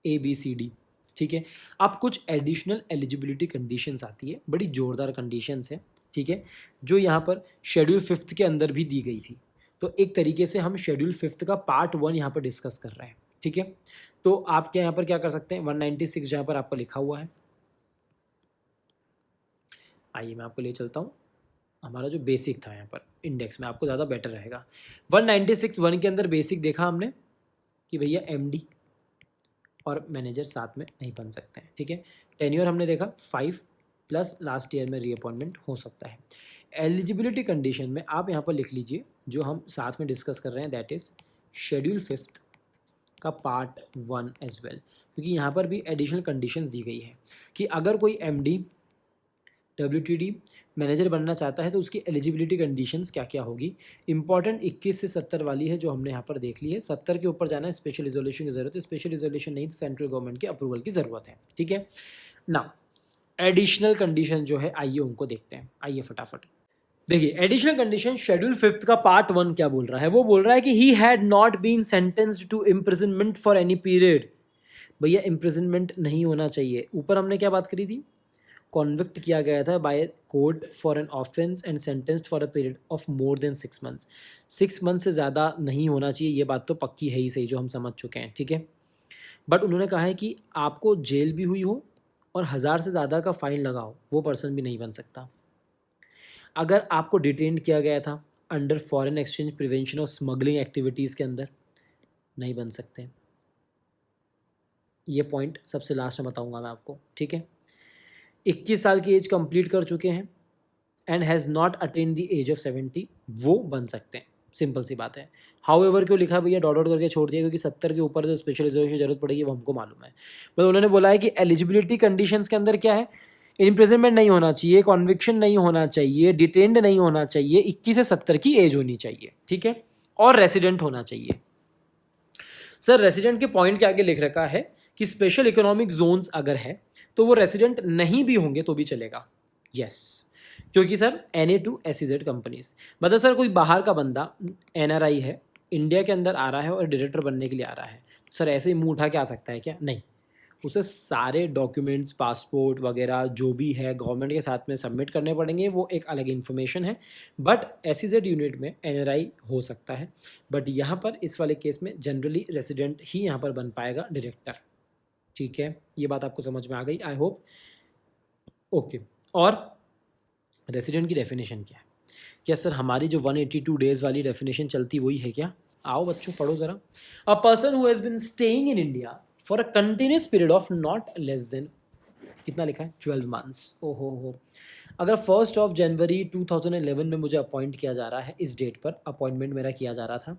ABCD। ठीक है, अब कुछ एडिशनल एलिजिबिलिटी कंडीशंस आती है, बड़ी ज़ोरदार कंडीशंस है। ठीक है, जो यहाँ पर शेड्यूल 5 के अंदर भी दी गई थी। तो एक तरीके से हम शेड्यूल 5 का पार्ट 1 यहाँ पर डिस्कस कर रहे हैं। ठीक है, तो आप क्या यहाँ पर क्या कर सकते हैं, 196 जहाँ पर आपको लिखा हुआ है, आइए मैं आपको ले चलता हूँ। हमारा जो बेसिक था यहाँ पर इंडेक्स में, आपको ज़्यादा बेटर रहेगा। 196(1) के अंदर बेसिक देखा हमने कि भैया MD और मैनेजर साथ में नहीं बन सकते हैं। ठीक है, टेन्योर हमने देखा 5 प्लस लास्ट ईयर में रीअपॉइंटमेंट हो सकता है। एलिजिबिलिटी कंडीशन में आप यहाँ पर लिख लीजिए जो हम साथ में डिस्कस कर रहे हैं, दैट इज़ शेड्यूल 5 का पार्ट 1 एज वेल, क्योंकि यहाँ पर भी एडिशनल कंडीशंस दी गई है कि अगर कोई MD WTD मैनेजर बनना चाहता है तो उसकी एलिजिबिलिटी कंडीशंस क्या क्या होगी। इंपॉर्टेंट 21 से 70 वाली है जो हमने यहाँ पर देख ली है। 70 के ऊपर जाना है, स्पेशल रिजोल्यूशन की ज़रूरत है, स्पेशल रिजोल्यूशन नहीं तो सेंट्रल गवर्नमेंट के अप्रूवल की ज़रूरत है। ठीक है ना, एडिशनल कंडीशन जो है आइए उनको देखते हैं। आइए फटाफट देखिए, एडिशनल कंडीशन शेड्यूल 5 का पार्ट 1 क्या बोल रहा है? वो बोल रहा है कि he had not been sentenced to imprisonment for any period. भैया इम्प्रिजनमेंट नहीं होना चाहिए। ऊपर हमने क्या बात करी थी, कॉन्विक्ट किया गया था by court for an offence and sentenced for a period of more than 6 months. 6 month से ज़्यादा नहीं होना चाहिए, ये बात तो पक्की है ही सही, जो हम समझ चुके हैं। ठीक है, बट उन्होंने कहा है कि आपको जेल भी हुई हो और 1000 से ज़्यादा का फाइन लगा हो, वो पर्सन भी नहीं बन सकता। अगर आपको डिटेन किया गया था अंडर फॉरेन एक्सचेंज प्रिवेंशन और स्मगलिंग एक्टिविटीज़ के अंदर, नहीं बन सकते। ये पॉइंट सबसे लास्ट में बताऊंगा मैं आपको। ठीक है, 21 साल की एज कंप्लीट कर चुके हैं and has not attain the age of 70, वो बन सकते हैं। सिंपल सी बात है। हाउएवर क्यों लिखा भैया, डॉट करके छोड़ दिया? क्योंकि 70 के ऊपर जो स्पेशल रिजर्वेशन की जरूरत पड़ेगी वो हमको मालूम है। बस उन्होंने बोला है कि एलिजिबिलिटी कंडीशंस के अंदर क्या है, इम्प्रिजनमेंट नहीं होना चाहिए, कॉन्विक्शन नहीं होना चाहिए, डिटेन्ड नहीं होना चाहिए, 21 से 70 की एज होनी चाहिए। ठीक है, और रेसिडेंट होना चाहिए। सर रेसिडेंट के पॉइंट के आगे लिख रखा है कि स्पेशल इकोनॉमिक जोन्स अगर है तो वो रेसिडेंट नहीं भी होंगे तो भी चलेगा। यस, क्योंकि सर NA2 SEZ कंपनीज, मतलब सर कोई बाहर का बंदा NRI है, इंडिया के अंदर आ रहा है और डायरेक्टर बनने के लिए आ रहा है, सर ऐसे ही मुंह उठा के आ सकता है क्या? नहीं, उसे सारे डॉक्यूमेंट्स, पासपोर्ट वगैरह जो भी है गवर्नमेंट के साथ में सबमिट करने पड़ेंगे, वो एक अलग इन्फॉर्मेशन है। बट SEZ यूनिट में NRI हो सकता है, बट यहाँ पर इस वाले केस में जनरली रेसिडेंट ही यहाँ पर बन पाएगा डायरेक्टर। ठीक है, ये बात आपको समझ में आ गई आई होप। ओके, और रेसिडेंट की डेफिनेशन क्या है? क्या सर हमारी जो 182 डेज वाली डेफिनेशन चलती वही है क्या? आओ बच्चों पढ़ो ज़रा। अ person who has been staying in India for a continuous period of not less than, कितना लिखा है, 12 मंथ्स। ओहो हो, अगर 1 जनवरी 2011 में मुझे अपॉइंट किया जा रहा है, इस डेट पर अपॉइंटमेंट मेरा किया जा रहा था,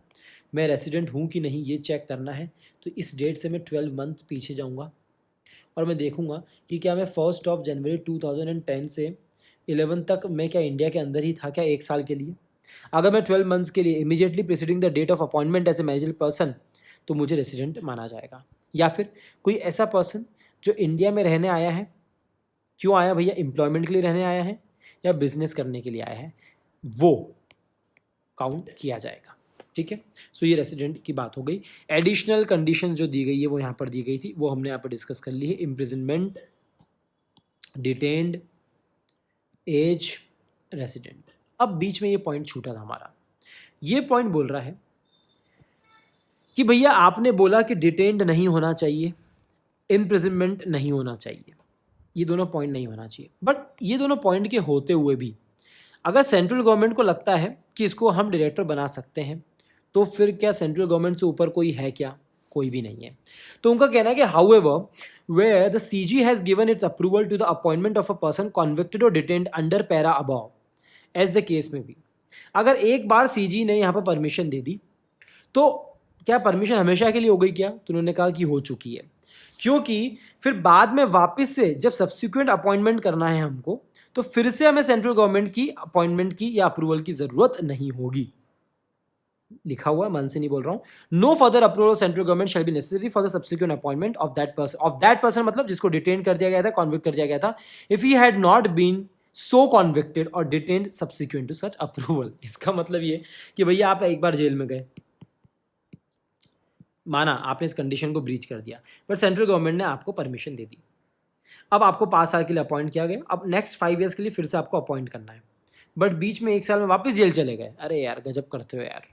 मैं रेसिडेंट हूँ कि नहीं ये चेक करना है, तो इस डेट से मैं 12 मंथ पीछे जाऊँगा और मैं देखूँगा कि क्या मैं 1 जनवरी 2010 से 11 तक मैं क्या इंडिया के अंदर ही था क्या 1 साल के लिए। अगर मैं 12 मंथ्स के लिए immediately preceding the date of appointment as a manager person, तो मुझे रेसिडेंट माना जाएगा। या फिर कोई ऐसा पर्सन जो इंडिया में रहने आया है, क्यों आया भैया, एम्प्लॉयमेंट के लिए रहने आया है या बिजनेस करने के लिए आया है, वो काउंट किया जाएगा। ठीक है, सो ये रेसिडेंट की बात हो गई। एडिशनल कंडीशन जो दी गई है वो यहाँ पर दी गई थी, वो हमने यहाँ पर डिस्कस कर ली है। Imprisonment, detained, age, resident. अब बीच में ये पॉइंट छूटा था हमारा, ये पॉइंट बोल रहा है कि भैया आपने बोला कि डिटेन्ड नहीं होना चाहिए, इम्प्रिजनमेंट नहीं होना चाहिए, ये दोनों पॉइंट नहीं होना चाहिए। बट ये दोनों पॉइंट के होते हुए भी अगर सेंट्रल गवर्नमेंट को लगता है कि इसको हम डायरेक्टर बना सकते हैं, तो फिर क्या सेंट्रल गवर्नमेंट से ऊपर कोई है क्या? कोई भी नहीं है। तो उनका कहना है कि however where the CG has given its approval to the appointment of a person convicted or detained under para above as the case में भी, अगर एक बार CG ने यहाँ पर परमिशन दे दी, तो क्या परमिशन हमेशा के लिए हो गई क्या? तो उन्होंने कहा कि हो चुकी है, क्योंकि फिर बाद में वापस से जब सब्सिक्वेंट अपॉइंटमेंट करना है हमको, तो फिर से हमें सेंट्रल गवर्नमेंट की अपॉइंटमेंट की या अप्रूवल की जरूरत नहीं होगी। लिखा हुआ है, मन से नहीं बोल रहा हूं। No further approval central government shall be necessary for the subsequent appointment of that person मतलब जिसको डिटेन कर दिया गया था, कॉन्विक्ट कर दिया गया था, if he had not been so convicted or detained subsequent to such approval. इसका मतलब ये कि भैया आप एक बार जेल में गए, माना आपने इस कंडीशन को ब्रीच कर दिया, बट सेंट्रल गवर्नमेंट ने आपको परमिशन दे दी, अब आपको 5 साल के लिए अपॉइंट किया गया, अब नेक्स्ट 5 ईयर्स के लिए फिर से आपको अपॉइंट करना है, बट बीच में 1 साल में वापस जेल चले गए, अरे यार गजब करते हो यार,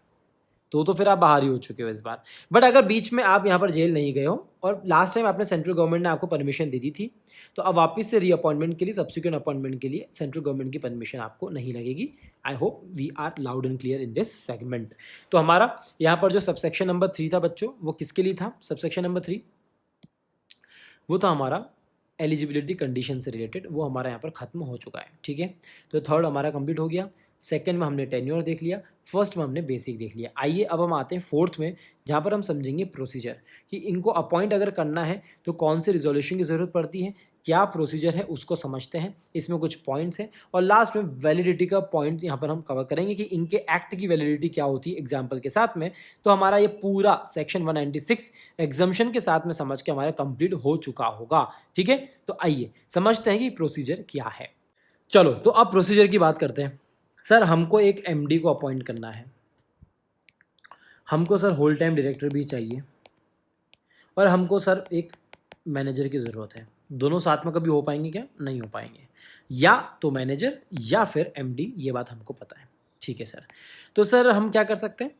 तो फिर आप बाहर ही हो चुके हो इस बार। बट अगर बीच में आप यहाँ पर जेल नहीं गए हो और लास्ट टाइम आपने सेंट्रल गवर्नमेंट ने आपको परमिशन दे दी थी, तो अब वापस से रीअपॉइंटमेंट के लिए, सब्सिक्वेंट अपॉइंटमेंट के लिए सेंट्रल गवर्नमेंट की परमिशन आपको नहीं लगेगी। I hope we are loud and clear in this segment. तो हमारा यहाँ पर जो सबसेक्शन नंबर 3 था बच्चों, वो किसके लिए था? सबसेक्शन नंबर 3 वो था हमारा एलिजिबिलिटी कंडीशन से रिलेटेड, वो हमारा यहाँ पर खत्म हो चुका है। ठीक है, तो थर्ड हमारा कंप्लीट हो गया। सेकंड में हमने टेन्योर देख लिया, फर्स्ट में हमने बेसिक देख लिया। आइए अब हम आते हैं फोर्थ में, जहाँ पर हम समझेंगे प्रोसीजर, कि इनको अपॉइंट अगर करना है तो कौन से रिजोल्यूशन की ज़रूरत पड़ती है, क्या प्रोसीजर है उसको समझते हैं, इसमें कुछ पॉइंट्स हैं, और लास्ट में वैलिडिटी का पॉइंट यहाँ पर हम कवर करेंगे कि इनके एक्ट की वैलिडिटी क्या होती है एग्जाम्पल के साथ में। तो हमारा ये पूरा सेक्शन 196 एग्जाम्शन के साथ में समझ के हमारा कंप्लीट हो चुका होगा। ठीक है, तो आइए समझते हैं कि प्रोसीजर क्या है। चलो तो अब प्रोसीजर की बात करते हैं। सर हमको एक MD को अपॉइंट करना है, हमको सर होल टाइम डायरेक्टर भी चाहिए, और हमको सर एक मैनेजर की ज़रूरत है। दोनों साथ में कभी हो पाएंगे क्या? नहीं हो पाएंगे, या तो मैनेजर या फिर MD, ये बात हमको पता है। ठीक है सर, तो सर हम क्या कर सकते हैं,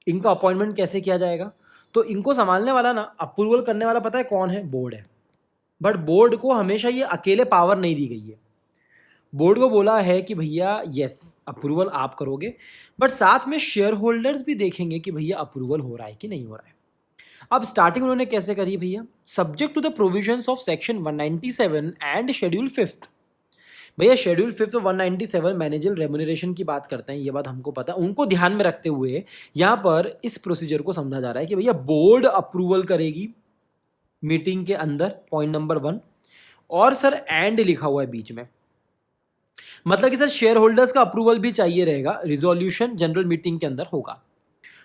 इनका अपॉइंटमेंट कैसे किया जाएगा? तो इनको संभालने वाला ना, अप्रूवल करने वाला पता है कौन है? बोर्ड है। बट बोर्ड को हमेशा ये अकेले पावर नहीं दी गई है। बोर्ड को बोला है कि भैया यस अप्रूवल आप करोगे, बट साथ में शेयर होल्डर्स भी देखेंगे कि भैया अप्रूवल हो रहा है कि नहीं हो रहा है। अब स्टार्टिंग उन्होंने कैसे करी भैया? Subject to the provisions of section 197 and schedule 5th। भैया शेड्यूल 5th और 197 मैनेजर रेम्यूनरेशन की बात करते हैं, ये बात हमको पता है। उनको ध्यान में रखते हुए यहाँ पर इस प्रोसीजर को समझा जा रहा है कि भैया बोर्ड अप्रूवल करेगी मीटिंग के अंदर, पॉइंट नंबर 1, और सर एंड लिखा हुआ है बीच में, मतलब कि सर शेयर होल्डर्स का अप्रूवल भी चाहिए रहेगा, रिजोल्यूशन जनरल मीटिंग के अंदर होगा।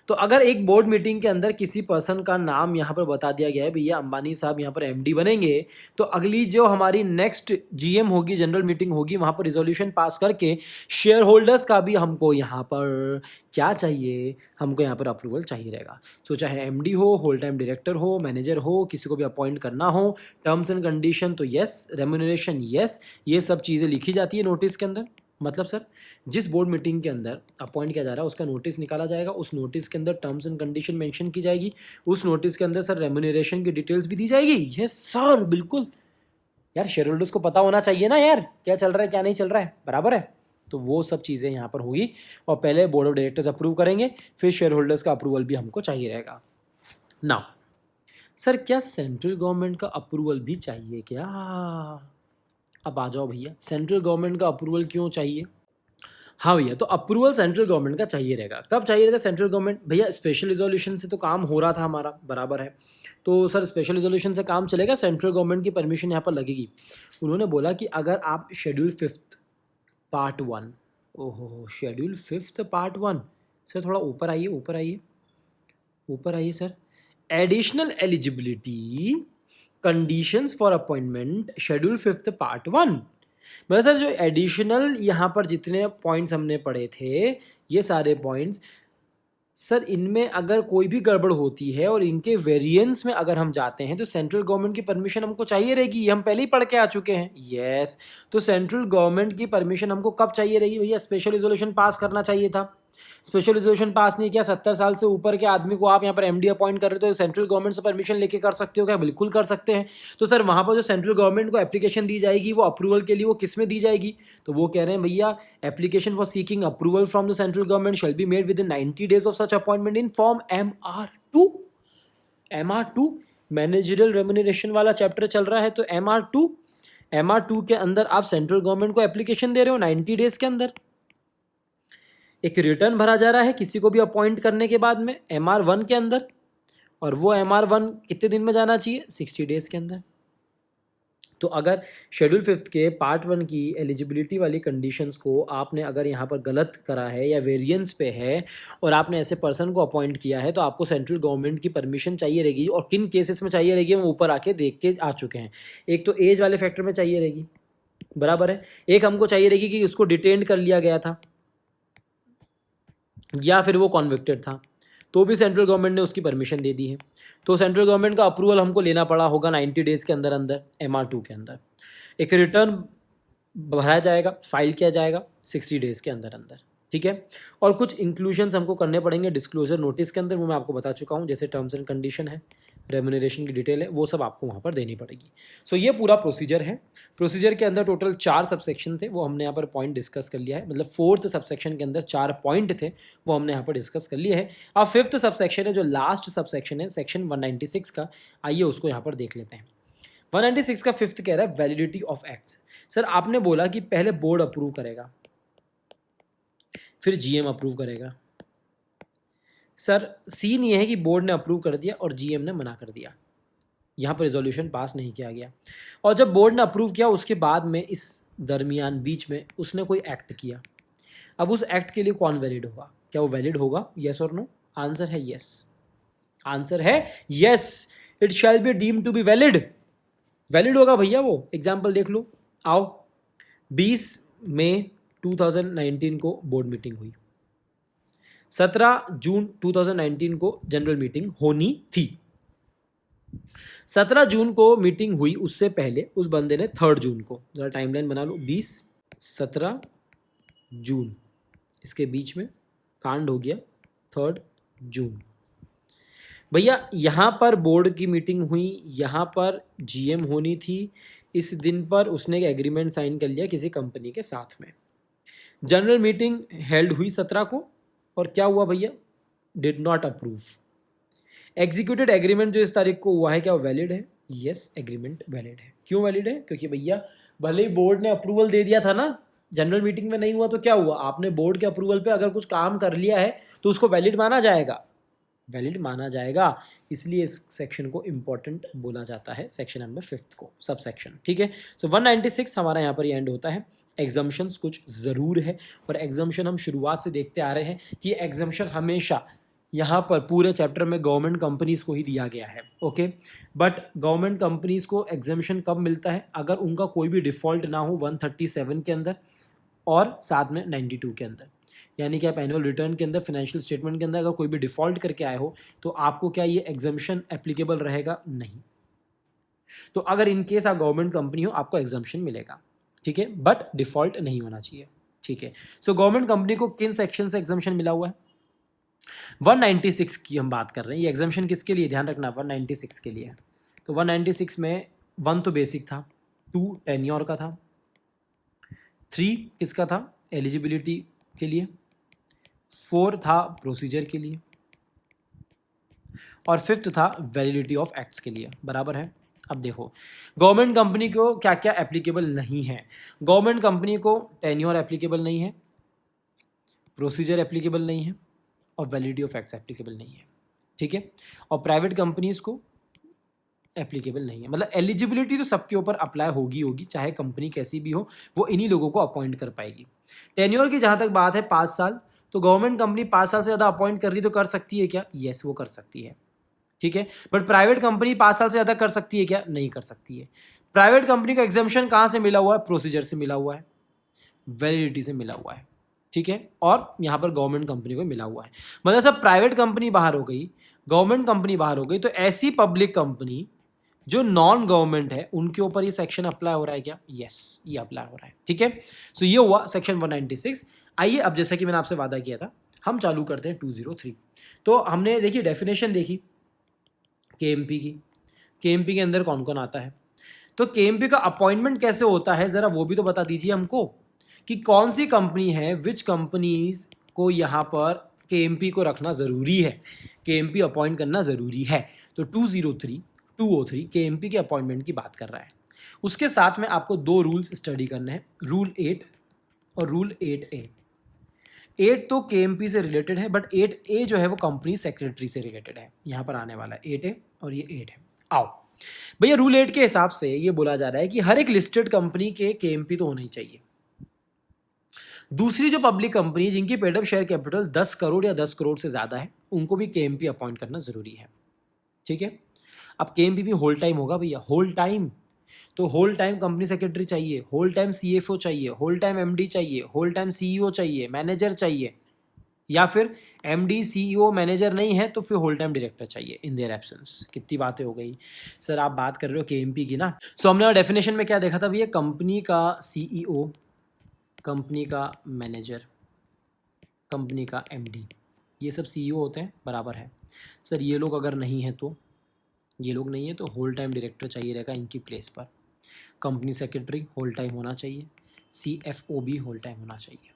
तो अगर एक बोर्ड मीटिंग के अंदर किसी पर्सन का नाम यहाँ पर बता दिया गया है, भैया अंबानी साहब यहाँ पर एमडी बनेंगे, तो अगली जो हमारी नेक्स्ट जीएम होगी, जनरल मीटिंग होगी, वहाँ पर रिजोल्यूशन पास करके शेयर होल्डर्स का भी हमको यहाँ पर क्या चाहिए, हमको यहाँ पर अप्रूवल चाहिए रहेगा। तो चाहे एमडी हो, होल टाइम डायरेक्टर हो, मैनेजर हो, किसी को भी अपॉइंट करना हो, टर्म्स एंड कंडीशन तो यस, रेम्यूनरेशन यस, ये सब चीज़ें लिखी जाती है नोटिस के अंदर। मतलब सर जिस बोर्ड मीटिंग के अंदर अपॉइंट किया जा रहा है उसका नोटिस निकाला जाएगा, उस नोटिस के अंदर टर्म्स एंड कंडीशन मेंशन की जाएगी, उस नोटिस के अंदर सर रेम्यूनरेशन की डिटेल्स भी दी जाएगी। यस सर, बिल्कुल यार, शेयर होल्डर्स को पता होना चाहिए ना यार, क्या चल रहा है क्या नहीं चल रहा है, बराबर है। तो वो सब चीज़ें यहाँ पर होगी और पहले बोर्ड ऑफ डायरेक्टर्स अप्रूव करेंगे, फिर शेयर होल्डर्स का अप्रूवल भी हमको चाहिए रहेगा। नाउ सर क्या सेंट्रल गवर्नमेंट का अप्रूवल भी चाहिए क्या? अब आ जाओ भैया, सेंट्रल गवर्नमेंट का अप्रूवल क्यों चाहिए? हाँ भैया, तो अप्रूवल सेंट्रल गवर्नमेंट का चाहिए रहेगा। कब चाहिए रहेगा सेंट्रल गवर्नमेंट? भैया स्पेशल रिजोल्यूशन से तो काम हो रहा था हमारा, बराबर है। तो सर स्पेशल रिजोल्यूशन से काम चलेगा, सेंट्रल गवर्नमेंट की परमिशन यहाँ पर लगेगी। उन्होंने बोला कि अगर आप शेड्यूल 5 पार्ट 1, ओहो शेड्यूल 5 पार्ट 1, सर थोड़ा ऊपर आइए, ऊपर आइए, ऊपर आइए sir. Additional eligibility conditions for appointment schedule 5 part 1। मतलब सर जो एडिशनल यहाँ पर जितने पॉइंट्स हमने पढ़े थे, ये सारे पॉइंट्स सर इनमें अगर कोई भी गड़बड़ होती है और इनके वेरिएंस में अगर हम जाते हैं तो सेंट्रल गवर्नमेंट की परमिशन हमको चाहिए रहेगी, ये हम पहले ही पढ़ के आ चुके हैं। यस, तो सेंट्रल गवर्नमेंट की परमिशन हमको कब चाहिए रहेगी भैया? स्पेशल रिजोल्यूशन पास करना चाहिए था, स्पेशल रिजोल्यूशन पास नहीं किया, 70 साल से ऊपर के आदमी को आप यहाँ पर एमडी अपॉइंट कर रहे हो, सेंट्रल गवर्नमेंट से परमिशन लेके कर सकते हो क्या? बिल्कुल कर सकते हैं। तो सर वहाँ पर जो सेंट्रल गवर्नमेंट को एप्लीकेशन दी जाएगी वो अप्रूवल के लिए वो किस में दी जाएगी? तो वो कह रहे हैं भैया application for seeking approval from the central government shall be made with in 90 days of such appointment in form MR2। MR2 managerial remuneration वाला चैप्टर चल रहा है, तो MR2 के अंदर आप सेंट्रल गवर्नमेंट को एप्लीकेशन दे रहे हो 90 days के अंदर। एक रिटर्न भरा जा रहा है किसी को भी अपॉइंट करने के बाद में MR1 के अंदर, और वो MR1 कितने दिन में जाना चाहिए? 60 days के अंदर। तो अगर शेड्यूल 5 के पार्ट 1 की एलिजिबिलिटी वाली कंडीशंस को आपने अगर यहाँ पर गलत करा है या वेरिएंस पे है और आपने ऐसे पर्सन को अपॉइंट किया है, तो आपको सेंट्रल गवर्नमेंट की परमिशन चाहिए रहेगी। और किन केसेस में चाहिए रहेगी हम ऊपर आके देख के आ चुके हैं। एक तो एज वाले फैक्टर में चाहिए रहेगी, बराबर है। एक हमको चाहिए रहेगी कि उसको डिटेन कर लिया गया था या फिर वो कॉन्विक्टेड था, तो भी सेंट्रल गवर्नमेंट ने उसकी परमिशन दे दी है, तो सेंट्रल गवर्नमेंट का अप्रूवल हमको लेना पड़ा होगा 90 days के अंदर अंदर MR2 के अंदर। एक रिटर्न भरा जाएगा, फाइल किया जाएगा 60 days के अंदर अंदर, ठीक है। और कुछ इंक्लूजन्स हमको करने पड़ेंगे डिस्क्लोजर नोटिस के अंदर, वो मैं आपको बता चुका हूँ, जैसे टर्म्स एंड कंडीशन है, रेम्यूनरेशन की डिटेल है, वो सब आपको वहाँ पर देनी पड़ेगी। सो ये पूरा प्रोसीजर है। प्रोसीजर के अंदर टोटल 4 सबसेक्शन थे, वो हमने यहाँ पर पॉइंट डिस्कस कर लिया है। मतलब 4th सबसेक्शन के अंदर 4 पॉइंट थे, वो हमने यहाँ पर डिस्कस कर लिए हैं। अब 5th सबसेक्शन है, जो लास्ट सबसेक्शन है, सेक्शन 196 का, आइए उसको यहाँ पर देख लेते हैं। 196 का 5th कह रहा है वैलिडिटी ऑफ एक्ट्स। सर आपने बोला कि पहले बोर्ड अप्रूव करेगा, फिर GM अप्रूव करेगा। सर सीन ये है कि बोर्ड ने अप्रूव कर दिया और GM ने मना कर दिया, यहाँ पर रिजोल्यूशन पास नहीं किया गया। और जब बोर्ड ने अप्रूव किया उसके बाद में इस दरमियान बीच में उसने कोई एक्ट किया, अब उस एक्ट के लिए कौन वैलिड होगा? क्या वो वैलिड होगा? यस और नो? आंसर है यस, आंसर है yes, it shall be deemed to be valid. Valid होगा भैया वो। एग्जाम्पल देख लो, आओ 20 मई 2019 को बोर्ड मीटिंग हुई, 17 जून 2019 को जनरल मीटिंग होनी थी। 17 जून को मीटिंग हुई, उससे पहले उस बंदे ने 3 जून को, जरा टाइमलाइन बना लो, 20, 17 जून, इसके बीच में कांड हो गया 3 जून। भैया यहाँ पर बोर्ड की मीटिंग हुई, यहाँ पर GM होनी थी, इस दिन पर उसने एक एग्रीमेंट साइन कर लिया किसी कंपनी के साथ में। जनरल मीटिंग हेल्ड हुई 17 को, और क्या हुआ भैया? Did not approve. Executed agreement जो इस तारीख को हुआ है, क्या वैलिड है? यस, एग्रीमेंट वैलिड है। क्यों वैलिड है? क्योंकि भैया भले ही बोर्ड ने अप्रूवल दे दिया था ना, जनरल मीटिंग में नहीं हुआ तो क्या हुआ? आपने बोर्ड के अप्रूवल पे अगर कुछ काम कर लिया है तो उसको वैलिड माना जाएगा, वैलिड माना जाएगा। इसलिए इस सेक्शन को इंपॉर्टेंट बोला जाता है, सेक्शन नंबर 5 को, सब सेक्शन, ठीक है। सो 196 हमारा यहाँ पर एंड होता है। एग्जम्पशंस कुछ ज़रूर है, और एग्जम्पशन हम शुरुआत से देखते आ रहे हैं कि एग्जम्पशन हमेशा यहाँ पर पूरे चैप्टर में गवर्नमेंट कंपनीज को ही दिया गया है, ओके। बट गवर्नमेंट कंपनीज को एग्जेम्पशन कब मिलता है? अगर उनका कोई भी डिफ़ॉल्ट ना हो 137 के अंदर और साथ में 92 के अंदर, यानी कि आप एनुअल रिटर्न के अंदर, फाइनेंशियल स्टेटमेंट के अंदर अगर कोई भी डिफ़ॉल्ट करके आए हो तो आपको क्या ये एग्जेम्पशन एप्लीकेबल रहेगा? नहीं। तो अगर इन केस आप गवर्नमेंट कंपनी हो आपको एग्जाम्पशन मिलेगा, ठीक है, बट डिफ़ॉल्ट नहीं होना चाहिए, ठीक है। सो गवर्नमेंट कंपनी को किन सेक्शन से एग्जाम्पशन मिला हुआ है? 196 की हम बात कर रहे हैं। ये एग्जाम्पशन किसके लिए? ध्यान रखना 196 के लिए है। तो 196 में 1 तो बेसिक था, 2 टेन्योर का था, 3 किसका था? एलिजिबिलिटी के लिए, 4 था प्रोसीजर के लिए और 5th था वैलिडिटी ऑफ एक्ट्स के लिए, बराबर है। अब देखो गवर्नमेंट कंपनी को क्या क्या एप्लीकेबल नहीं है। गवर्नमेंट कंपनी को टेन्योर एप्लीकेबल नहीं है, प्रोसीजर एप्लीकेबल नहीं है और वैलिडिटी ऑफ एक्ट्स एप्लीकेबल नहीं है, ठीक है। और प्राइवेट कंपनीज को एप्लीकेबल नहीं है। मतलब एलिजिबिलिटी तो सबके ऊपर अप्लाई होगी, चाहे कंपनी कैसी भी हो, वो इन्हीं लोगों को अपॉइंट कर पाएगी। टेन्योर की जहाँ तक बात है 5 साल, तो गवर्नमेंट कंपनी 5 साल से ज़्यादा अपॉइंट कर रही तो कर सकती है क्या? येस, वो कर सकती है, ठीक है। बट प्राइवेट कंपनी 5 साल से ज़्यादा कर सकती है क्या? नहीं कर सकती है। प्राइवेट कंपनी का एग्जाम्पशन कहाँ से मिला हुआ है? प्रोसीजर से मिला हुआ है, वैलिडिटी से मिला हुआ है, ठीक है। और यहाँ पर गवर्नमेंट कंपनी को मिला हुआ है। मतलब सब प्राइवेट कंपनी बाहर हो गई, गवर्नमेंट कंपनी बाहर हो गई, तो ऐसी पब्लिक कंपनी जो नॉन गवर्नमेंट है उनके ऊपर ये सेक्शन अप्लाई हो रहा है क्या? यस, ये अप्लाई हो रहा है, ठीक है। सो ये हुआ सेक्शन 196। आइए अब जैसा कि मैंने आपसे वादा किया था हम चालू करते हैं 203। तो हमने देखी डेफिनेशन देखी केएमपी की, केएमपी के अंदर कौन कौन आता है, तो केएमपी का अपॉइंटमेंट कैसे होता है ज़रा वो भी तो बता दीजिए हमको, कि कौन सी कंपनी है, विच कंपनीज को यहाँ पर केएमपी को रखना ज़रूरी है, केएमपी अपॉइंट करना ज़रूरी है। तो 203 केएमपी के अपॉइंटमेंट की बात कर रहा है। उसके साथ में आपको 2 रूल्स स्टडी करने हैं, रूल 8 और रूल 8A। 8 तो केएमपी से रिलेटेड है, बट 8A जो है वो कंपनी सेक्रेटरी से रिलेटेड है। यहाँ पर आने वाला है 8A और ये 8 है। आओ भैया, रूल 8 के हिसाब से ये बोला जा रहा है कि हर एक लिस्टेड कंपनी के केएमपी तो होना ही चाहिए। दूसरी जो पब्लिक कंपनी जिनकी paid up share capital 10 crore या 10 करोड़ से ज़्यादा है उनको भी केएमपी अपॉइंट करना ज़रूरी है, ठीक है। अब केएमपी भी होल टाइम होगा भैया, होल टाइम। तो होल टाइम कंपनी सेक्रेटरी चाहिए, होल टाइम सीएफओ चाहिए, होल टाइम एमडी चाहिए, होल टाइम सीईओ चाहिए, मैनेजर चाहिए, या फिर एमडी सीईओ मैनेजर नहीं है तो फिर होल टाइम डायरेक्टर चाहिए इन देयर एब्सेंस। कितनी बातें हो गई सर, आप बात कर रहे हो केएमपी की ना। सो हमने डेफिनेशन में क्या देखा था भैया? कंपनी का सीईओ, कंपनी का मैनेजर, कंपनी का एमडी, ये सब सीईओ होते हैं, बराबर है। सर ये लोग अगर नहीं है तो, ये लोग नहीं है तो होल टाइम डायरेक्टर चाहिए रहेगा इनकी प्लेस पर। कंपनी सेक्रेटरी होल टाइम होना चाहिए, सीएफओ भी होल टाइम होना चाहिए।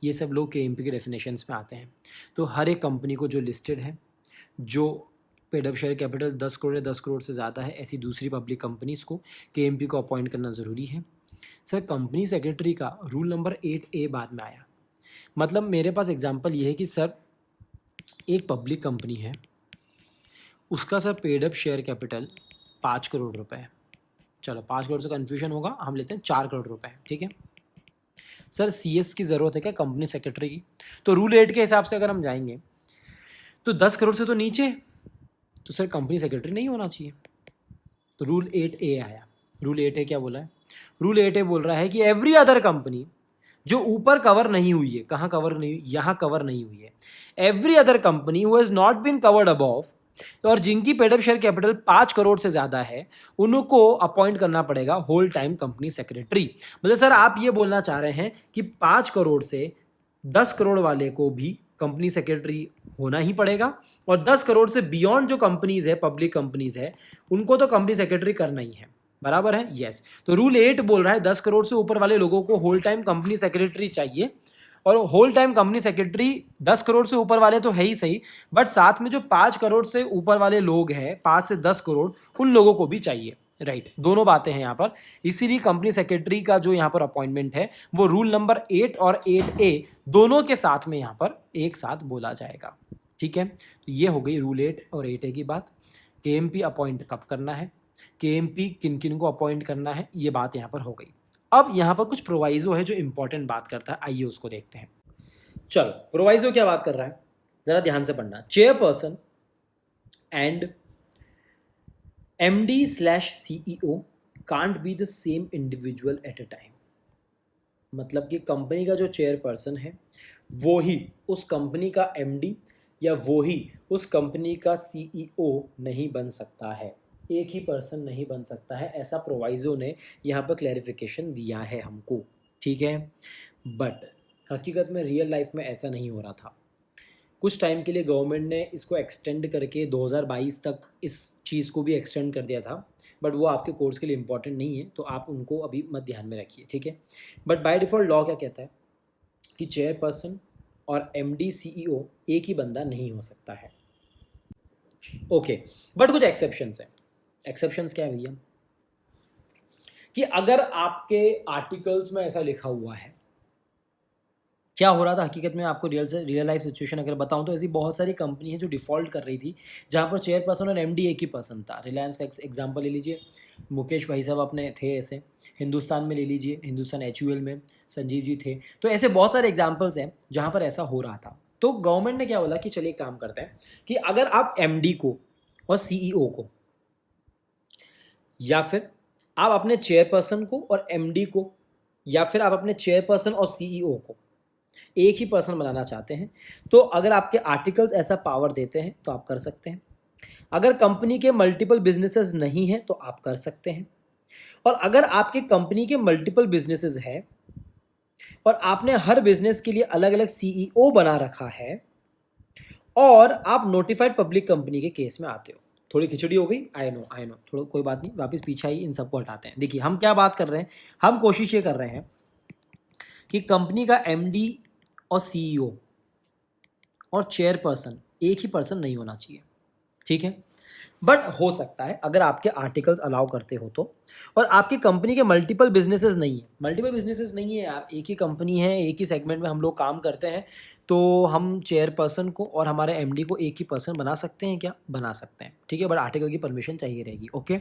ये सब लोग केएमपी के डेफिनेशंस में आते हैं। तो हर एक कंपनी को जो लिस्टेड है, जो paid up share capital 10 crore या 10 करोड़ से ज़्यादा है, ऐसी दूसरी पब्लिक कंपनीज़ को केएमपी को अपॉइंट करना ज़रूरी है। सर कंपनी सेक्रेटरी का रूल नंबर 8A बाद में आया। मतलब मेरे पास एग्जांपल ये है कि सर एक पब्लिक कंपनी है, उसका sir paid up share capital 5 crore रुपए है। चलो 5 करोड़ से कन्फ्यूजन होगा, हम लेते हैं 4 करोड़ रुपए, ठीक है। सर सीएस की ज़रूरत है क्या कंपनी सेक्रेटरी की? तो रूल 8 के हिसाब से अगर हम जाएंगे तो 10 करोड़ से तो नीचे, तो सर कंपनी सेक्रेटरी नहीं होना चाहिए। तो रूल 8A आया। रूल 8A क्या बोला है? रूल 8A बोल रहा है कि एवरी अदर कंपनी जो ऊपर कवर नहीं हुई है, कहाँ कवर नहीं हुई? यहाँ कवर नहीं हुई है। Every other company who has not been covered above, और जिनकी paid up share capital 5 crore से ज़्यादा है उनको अपॉइंट करना पड़ेगा होल टाइम कंपनी सेक्रेटरी। मतलब सर आप ये बोलना चाह रहे हैं कि 5 करोड़ से 10 करोड़ वाले को भी कंपनी सेक्रेटरी होना ही पड़ेगा, और 10 करोड़ से बियॉन्ड जो कंपनीज है, पब्लिक कंपनीज है, उनको तो कंपनी सेक्रेटरी करना ही है, बराबर है। यस, तो रूल 8 बोल रहा है 10 करोड़ से ऊपर वाले लोगों को होल टाइम कंपनी सेक्रेटरी चाहिए, और whole time company secretary 10 crore से ऊपर वाले तो है ही सही, बट साथ में जो 5 करोड़ से ऊपर वाले लोग हैं, 5 से 10 करोड़, उन लोगों को भी चाहिए, राइट। दोनों बातें हैं यहाँ पर। इसीलिए कंपनी सेक्रेटरी का जो यहाँ पर अपॉइंटमेंट है वो रूल नंबर 8 और 8A दोनों के साथ में यहाँ पर एक साथ बोला जाएगा, ठीक है। तो ये हो गई रूल 8 और 8A की बात। केएमपी अपॉइंट कब करना है, केएमपी किन किन को अपॉइंट करना है, ये बात यहाँ पर हो गई। अब यहाँ पर कुछ प्रोवाइजो है जो इंपॉर्टेंट बात करता है, आइए उसको देखते हैं। चलो प्रोवाइजो क्या बात कर रहा है? ज़रा ध्यान से पढ़ना, chairperson and MD/CEO can't be the same individual eight a time. मतलब कि कंपनी का जो चेयरपर्सन है वो ही उस कंपनी का MD या वो ही उस कंपनी का CEO नहीं बन सकता है, एक ही पर्सन नहीं बन सकता है, ऐसा प्रोवाइजो ने यहाँ पर क्लैरिफिकेशन दिया है हमको, ठीक है। बट हकीकत में रियल लाइफ में ऐसा नहीं हो रहा था। कुछ टाइम के लिए गवर्नमेंट ने इसको एक्सटेंड करके 2022 तक इस चीज़ को भी एक्सटेंड कर दिया था, बट वो आपके कोर्स के लिए इंपॉर्टेंट नहीं है, तो आप उनको अभी मत ध्यान में रखिए, ठीक है। बट बाय डिफ़ॉल्ट लॉ क्या कहता है कि चेयरपर्सन और MD/CEO एक ही बंदा नहीं हो सकता है, ओके। बट कुछ एक्सेप्शंस हैं। एक्सेप्शंस क्या है भैया, कि अगर आपके आर्टिकल्स में ऐसा लिखा हुआ है, क्या हो रहा था हकीकत में आपको रियल लाइफ सिचुएशन अगर बताऊं तो ऐसी बहुत सारी कंपनी है जो डिफ़ॉल्ट कर रही थी, जहां पर चेयरपर्सन और MD एक ही पर्सन था। रिलायंस का एग्जांपल ले लीजिए, मुकेश भाई साहब अपने थे ऐसे। हिंदुस्तान में ले लीजिए, हिंदुस्तान HUL में संजीव जी थे। तो ऐसे बहुत सारे एग्जाम्पल्स हैं जहाँ पर ऐसा हो रहा था। तो गवर्नमेंट ने क्या बोला कि चलिए एक काम करते हैं कि अगर आप MD को और CEO को, या फिर आप अपने चेयरपर्सन को और MD को, या फिर आप अपने चेयरपर्सन और CEO को एक ही पर्सन बनाना चाहते हैं, तो अगर आपके आर्टिकल्स ऐसा पावर देते हैं तो आप कर सकते हैं। अगर कंपनी के मल्टीपल बिजनेसेस नहीं हैं तो आप कर सकते हैं। और अगर आपके कंपनी के मल्टीपल बिजनेसेस हैं और आपने हर बिजनेस के लिए अलग अलग CEO बना रखा है और आप नोटिफाइड पब्लिक कंपनी के केस में आते हो, थोड़ी खिचड़ी हो गई, आई नो, थोड़ा कोई बात नहीं, वापस पीछे आइए, इन सबको हटाते हैं। देखिए हम क्या बात कर रहे हैं, हम कोशिश ये कर रहे हैं कि कंपनी का MD और CEO और चेयरपर्सन एक ही पर्सन नहीं होना चाहिए, ठीक है। बट हो सकता है अगर आपके आर्टिकल्स अलाउ करते हो तो, और आपकी कंपनी के मल्टीपल बिजनेसेस नहीं है, मल्टीपल बिजनेसेस नहीं है यार, एक ही कंपनी है, एक ही सेगमेंट में हम लोग काम करते हैं, तो हम चेयरपर्सन को और हमारे MD को एक ही पर्सन बना सकते हैं क्या, बना सकते हैं, ठीक है। बट आर्टिकल की परमिशन चाहिए रहेगी, ओके।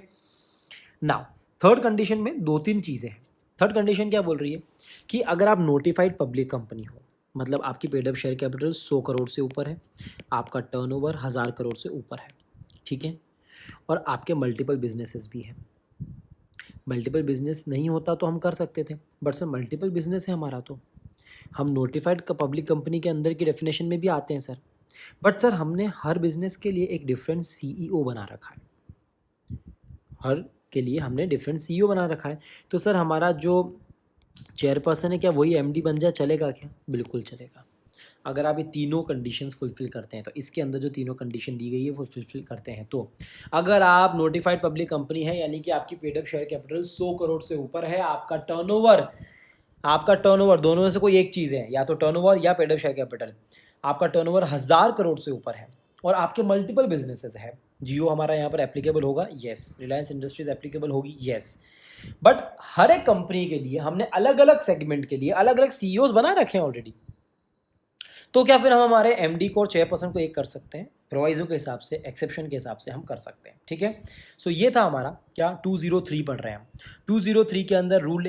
नाउ थर्ड कंडीशन में दो तीन चीज़ें हैं। थर्ड कंडीशन क्या बोल रही है कि अगर आप नोटिफाइड पब्लिक कंपनी हो, मतलब आपकी paid up share capital 100 crore से ऊपर है, आपका टर्नओवर 1000 करोड़ से ऊपर है, ठीक है, और आपके मल्टीपल बिजनेसेस भी हैं। मल्टीपल बिजनेस नहीं होता तो हम कर सकते थे, बट सर मल्टीपल बिजनेस है हमारा, तो हम नोटिफाइड पब्लिक कंपनी के अंदर की डेफिनेशन में भी आते हैं सर। बट सर हमने हर बिजनेस के लिए एक डिफरेंट CEO बना रखा है, हर के लिए हमने डिफरेंट CEO बना रखा है, तो सर हमारा जो चेयरपर्सन है क्या वही MD बन जाए, चलेगा क्या, बिल्कुल चलेगा। अगर आप ये तीनों कंडीशंस फुलफिल करते हैं, तो इसके अंदर जो तीनों कंडीशन दी गई है वो फुलफिल करते हैं, तो अगर आप नोटिफाइड पब्लिक कंपनी है, यानी कि आपकी paid up share capital 100 crore से ऊपर है, आपका टर्नओवर दोनों में से कोई एक चीज़ है, या तो टर्नओवर या पेड अप शेयर कैपिटल, आपका टर्नओवर 1000 करोड़ से ऊपर है और आपके मल्टीपल बिजनेसेस है, जियो हमारा यहाँ पर एप्लीकेबल होगा, येस, रिलायंस इंडस्ट्रीज एप्लीकेबल होगी, येस। बट हर एक कंपनी के लिए हमने अलग अलग सेगमेंट के लिए अलग अलग CEOs बना रखे हैं ऑलरेडी, तो क्या फिर हम हमारे MD को और चेयरपर्सन को एक कर सकते हैं, प्रोवाइजो के हिसाब से, एक्सेप्शन के हिसाब से हम कर सकते हैं, ठीक है। सो ये था हमारा क्या 203 पढ़ रहे हैं हम। 203 के अंदर रूल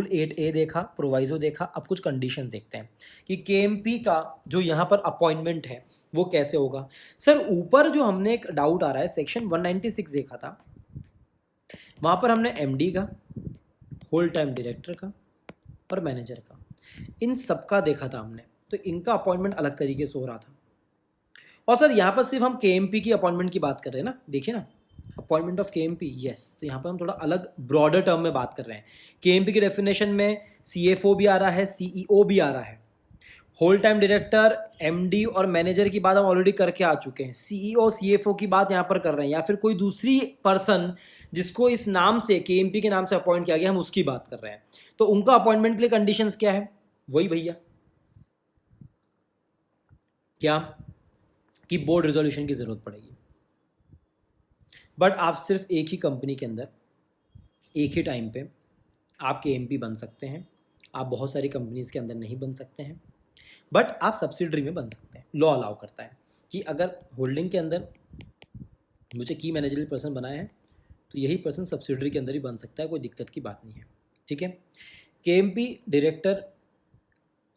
8A देखा, प्रोवाइजो देखा। अब कुछ कंडीशन देखते हैं कि KMP का जो यहाँ पर अपॉइंटमेंट है वो कैसे होगा। सर ऊपर जो हमने एक डाउट आ रहा है, सेक्शन 196 देखा था, वहाँ पर हमने MD का, होल टाइम डायरेक्टर का और मैनेजर का, इन सबका देखा था हमने, तो इनका अपॉइंटमेंट अलग तरीके से हो रहा था। और सर यहाँ पर सिर्फ हम KMP की अपॉइंटमेंट की बात कर रहे हैं ना, देखिए ना, अपॉइंटमेंट ऑफ KMP, यस, तो यहाँ पर हम थोड़ा अलग ब्रॉडर टर्म में बात कर रहे हैं। KMP की डेफिनेशन में CFO भी आ रहा है, CEO भी आ रहा है, होल टाइम डायरेक्टर, MD और मैनेजर की बात हम ऑलरेडी करके आ चुके हैं, CEO CFO की बात यहाँ पर कर रहे हैं, या फिर कोई दूसरी पर्सन जिसको इस नाम से, KMP के नाम से अपॉइंट किया गया, हम उसकी बात कर रहे हैं। तो उनका अपॉइंटमेंट के लिए कंडीशंस क्या है, वही भैया क्या कि बोर्ड रेजोल्यूशन की ज़रूरत पड़ेगी। बट आप सिर्फ एक ही कंपनी के अंदर एक ही टाइम पे आप KMP बन सकते हैं, आप बहुत सारी कंपनीज़ के अंदर नहीं बन सकते हैं, बट आप सब्सिडरी में बन सकते हैं। लॉ अलाउ करता है कि अगर होल्डिंग के अंदर मुझे की मैनेजरल पर्सन बनाया है तो यही पर्सन सब्सिडरी के अंदर ही बन सकता है, कोई दिक्कत की बात नहीं है, ठीक है। KMP डायरेक्टर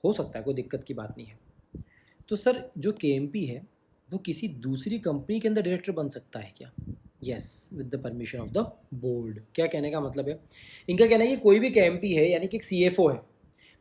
हो सकता है, कोई दिक्कत की बात नहीं है। तो सर जो केएमपी है वो किसी दूसरी कंपनी के अंदर डायरेक्टर बन सकता है क्या? Yes, with the permission of the board. क्या कहने का मतलब है? इनका कहना है कि कोई भी केएमपी है यानी कि एक सीएफओ है,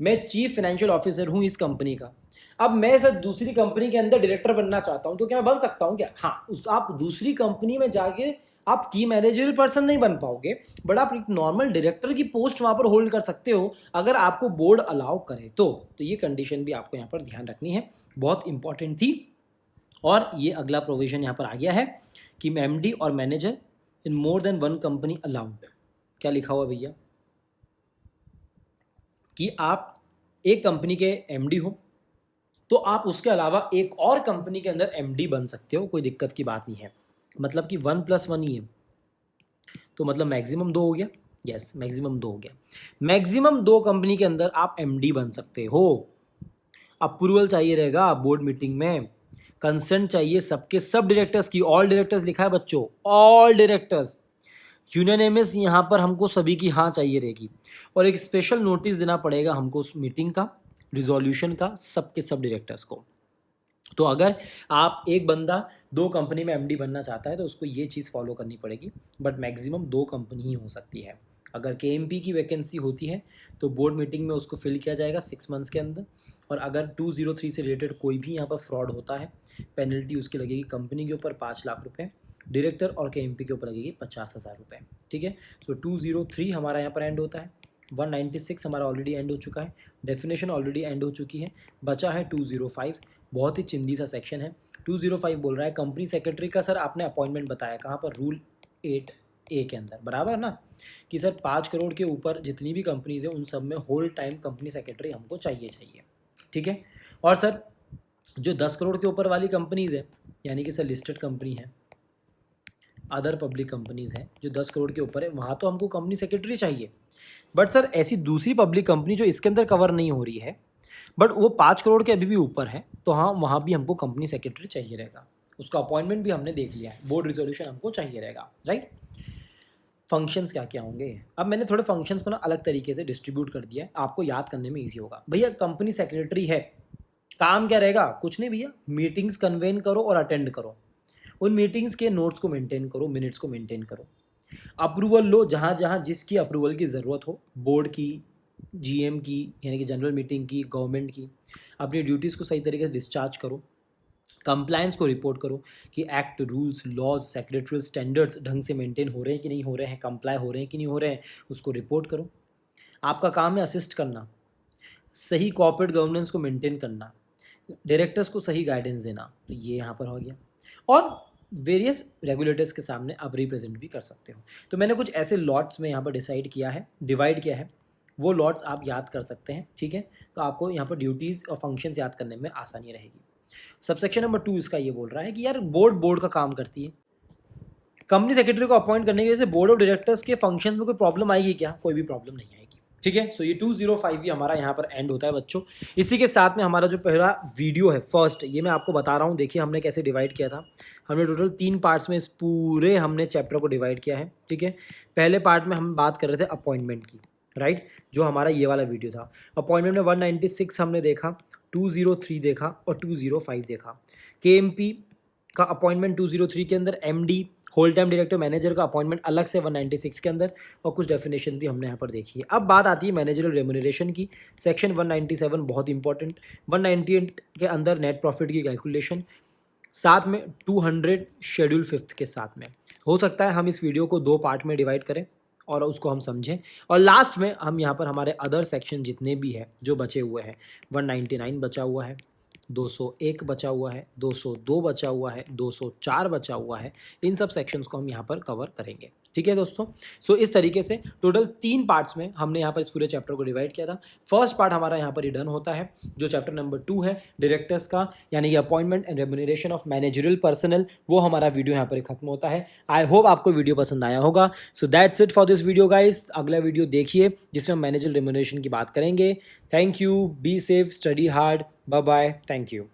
मैं चीफ फाइनेंशियल ऑफिसर हूँ इस कंपनी का, अब मैं सर दूसरी कंपनी के अंदर डायरेक्टर बनना चाहता हूँ, तो क्या मैं बन सकता हूँ क्या? हाँ, उस आप दूसरी कंपनी में जाके आप की मैनेजरियल पर्सन नहीं बन पाओगे, बट आप एक नॉर्मल डायरेक्टर की पोस्ट वहाँ पर होल्ड कर सकते हो अगर आपको बोर्ड अलाउ करे तो ये कंडीशन भी आपको यहाँ पर ध्यान रखनी है, बहुत इंपॉर्टेंट थी। और ये अगला प्रोविजन यहाँ पर आ गया है कि एमडी और manager in more than one company allowed. क्या लिखा हुआ भैया? कि आप एक कंपनी के एमडी हो तो आप उसके अलावा एक और कंपनी के अंदर एमडी बन सकते हो, कोई दिक्कत की बात नहीं है। मतलब कि 1+1 ही है, तो मतलब मैक्सिमम 2 हो गया। यस, मैक्सिमम 2 हो गया। मैक्सिमम 2 कंपनी के अंदर आप एमडी बन सकते हो। अप्रूवल चाहिए रहेगा बोर्ड मीटिंग में, कंसेंट चाहिए सबके सब डायरेक्टर्स की। ऑल डायरेक्टर्स लिखा है बच्चों, ऑल डायरेक्टर्स। यूनानिमस यहाँ पर हमको सभी की हाँ चाहिए रहेगी, और एक स्पेशल नोटिस देना पड़ेगा हमको उस मीटिंग का, रिजोल्यूशन का, सबके सब डायरेक्टर्स को। तो अगर आप एक बंदा 2 कंपनी में एमडी बनना चाहता है तो उसको ये चीज़ फॉलो करनी पड़ेगी, बट मैक्सिमम 2 कंपनी ही हो सकती है। अगर केएमपी की वैकेंसी होती है तो बोर्ड मीटिंग में उसको फिल किया जाएगा 6 मंथ्स के अंदर, और अगर 203 से रिलेटेड कोई भी यहाँ पर फ्रॉड होता है, पेनल्टी उसकी लगेगी कंपनी के ऊपर 5 लाख रुपए, डायरेक्टर और केएमपी के ऊपर लगेगी 50,000 रुपये। ठीक है, तो 203 हमारा यहाँ पर एंड होता है, 196 हमारा ऑलरेडी एंड हो चुका है, डेफिनेशन ऑलरेडी एंड हो चुकी है, बचा है 205। बहुत ही चिंदी सा सेक्शन है। 205 बोल रहा है कंपनी सेक्रेटरी का सर आपने अपॉइंटमेंट बताया कहाँ पर? रूल 8A के अंदर, बराबर ना, कि सर 5 करोड़ के ऊपर जितनी भी कंपनीज है उन सब में होल टाइम कंपनी सेक्रेटरी हमको चाहिए। ठीक है, और सर जो 10 करोड़ के ऊपर वाली कंपनीज है, यानी कि सर लिस्टेड कंपनी है, अदर पब्लिक कंपनीज हैं जो 10 करोड़ के ऊपर है, वहाँ तो हमको कंपनी सेक्रेटरी चाहिए। बट सर ऐसी दूसरी पब्लिक कंपनी जो इसके अंदर कवर नहीं हो रही है, बट वो 5 करोड़ के अभी भी ऊपर है, तो हाँ वहाँ भी हमको कंपनी सेक्रेटरी चाहिए रहेगा। उसका अपॉइंटमेंट भी हमने देख लिया है, बोर्ड रिजोल्यूशन हमको चाहिए रहेगा, राइट। फंक्शंस क्या क्या होंगे? अब मैंने थोड़े फंक्शंस को ना अलग तरीके से डिस्ट्रीब्यूट कर दिया है, आपको याद करने में ईजी होगा। भैया कंपनी सेक्रेटरी है, काम क्या रहेगा? कुछ नहीं भैया, मीटिंग्स कन्वेन करो और अटेंड करो, उन मीटिंग्स के नोट्स को मेंटेन करो, मिनट्स को मेंटेन करो, अप्रूवल लो जहाँ जहाँ जिसकी अप्रूवल की ज़रूरत हो, बोर्ड की, जीएम की यानी कि जनरल मीटिंग की, गवर्नमेंट की, अपनी ड्यूटीज़ को सही तरीके से डिस्चार्ज करो, कंप्लायंस को रिपोर्ट करो कि act, rules, laws, secretarial standards ढंग से मेंटेन हो रहे हैं कि नहीं हो रहे हैं, कंप्लाई हो रहे हैं कि नहीं हो रहे हैं, उसको रिपोर्ट करो। आपका काम है असिस्ट करना, सही कॉर्पोरेट गवर्नेंस को मेंटेन करना, डायरेक्टर्स को सही गाइडेंस देना, तो ये यहाँ पर हो गया। और वेरियस रेगुलेटर्स के सामने आप रिप्रेजेंट भी कर सकते हो। तो मैंने कुछ ऐसे लॉट्स में यहाँ पर डिसाइड किया है, डिवाइड किया है, वो लॉट्स आप याद कर सकते हैं। ठीक है, तो आपको यहाँ पर ड्यूटीज़ और फंक्शंस याद करने में आसानी रहेगी। सबसेक्शन नंबर 2 इसका ये बोल रहा है कि यार बोर्ड का काम करती है, कंपनी सेक्रेटरी को अपॉइंट करने की वजह से बोर्ड ऑफ डायरेक्टर्स के फंक्शंस में कोई प्रॉब्लम आएगी क्या? कोई भी प्रॉब्लम नहीं आएगी। ठीक है, सो ये 205 भी हमारा यहाँ पर एंड होता है बच्चों। इसी के साथ में हमारा जो पहला वीडियो है फर्स्ट, ये मैं आपको बता रहा हूँ, देखिए हमने कैसे डिवाइड किया था। हमने टोटल 3 पार्ट्स में इस पूरे हमने चैप्टर को डिवाइड किया है। ठीक है, पहले पार्ट में हम बात कर रहे थे अपॉइंटमेंट की, राइट, जो हमारा ये वाला वीडियो था। अपॉइंटमेंट में 196 हमने देखा, 203 देखा और 205 देखा। केएमपी का अपॉइंटमेंट 203 के अंदर, MD whole time director manager का अपॉइंटमेंट अलग से 196 के अंदर, और कुछ डेफिनेशन भी हमने यहाँ पर देखी है। अब बात आती है मैनेजरियल रेम्यूनरेशन की, सेक्शन 197 बहुत इंपॉर्टेंट, 198 के अंदर नेट प्रॉफिट की कैलकुलेशन, साथ में 200 शेड्यूल 5 के साथ में। हो सकता है हम इस वीडियो को 2 पार्ट में डिवाइड करें और उसको हम समझें, और लास्ट में हम यहाँ पर हमारे अदर सेक्शन जितने भी है जो बचे हुए हैं, 199 बचा हुआ है, 201 बचा हुआ है, 202 बचा हुआ है, 204 बचा हुआ है, इन सब सेक्शंस को हम यहाँ पर कवर करेंगे। ठीक है दोस्तों, सो इस तरीके से टोटल 3 पार्ट्स में हमने यहाँ पर इस पूरे चैप्टर को डिवाइड किया था। फर्स्ट पार्ट हमारा यहाँ पर ही डन होता है, जो चैप्टर नंबर 2 है डायरेक्टर्स का, यानी कि appointment and remuneration of managerial personal, वो हमारा वीडियो यहाँ पर खत्म होता है। आई होप आपको वीडियो पसंद आया होगा। So that's it for this video guys. अगला वीडियो देखिए जिसमें हम मैनेजरियल रेम्यूनरेशन की बात करेंगे। Thank you, be safe, study hard, bye bye, thank you.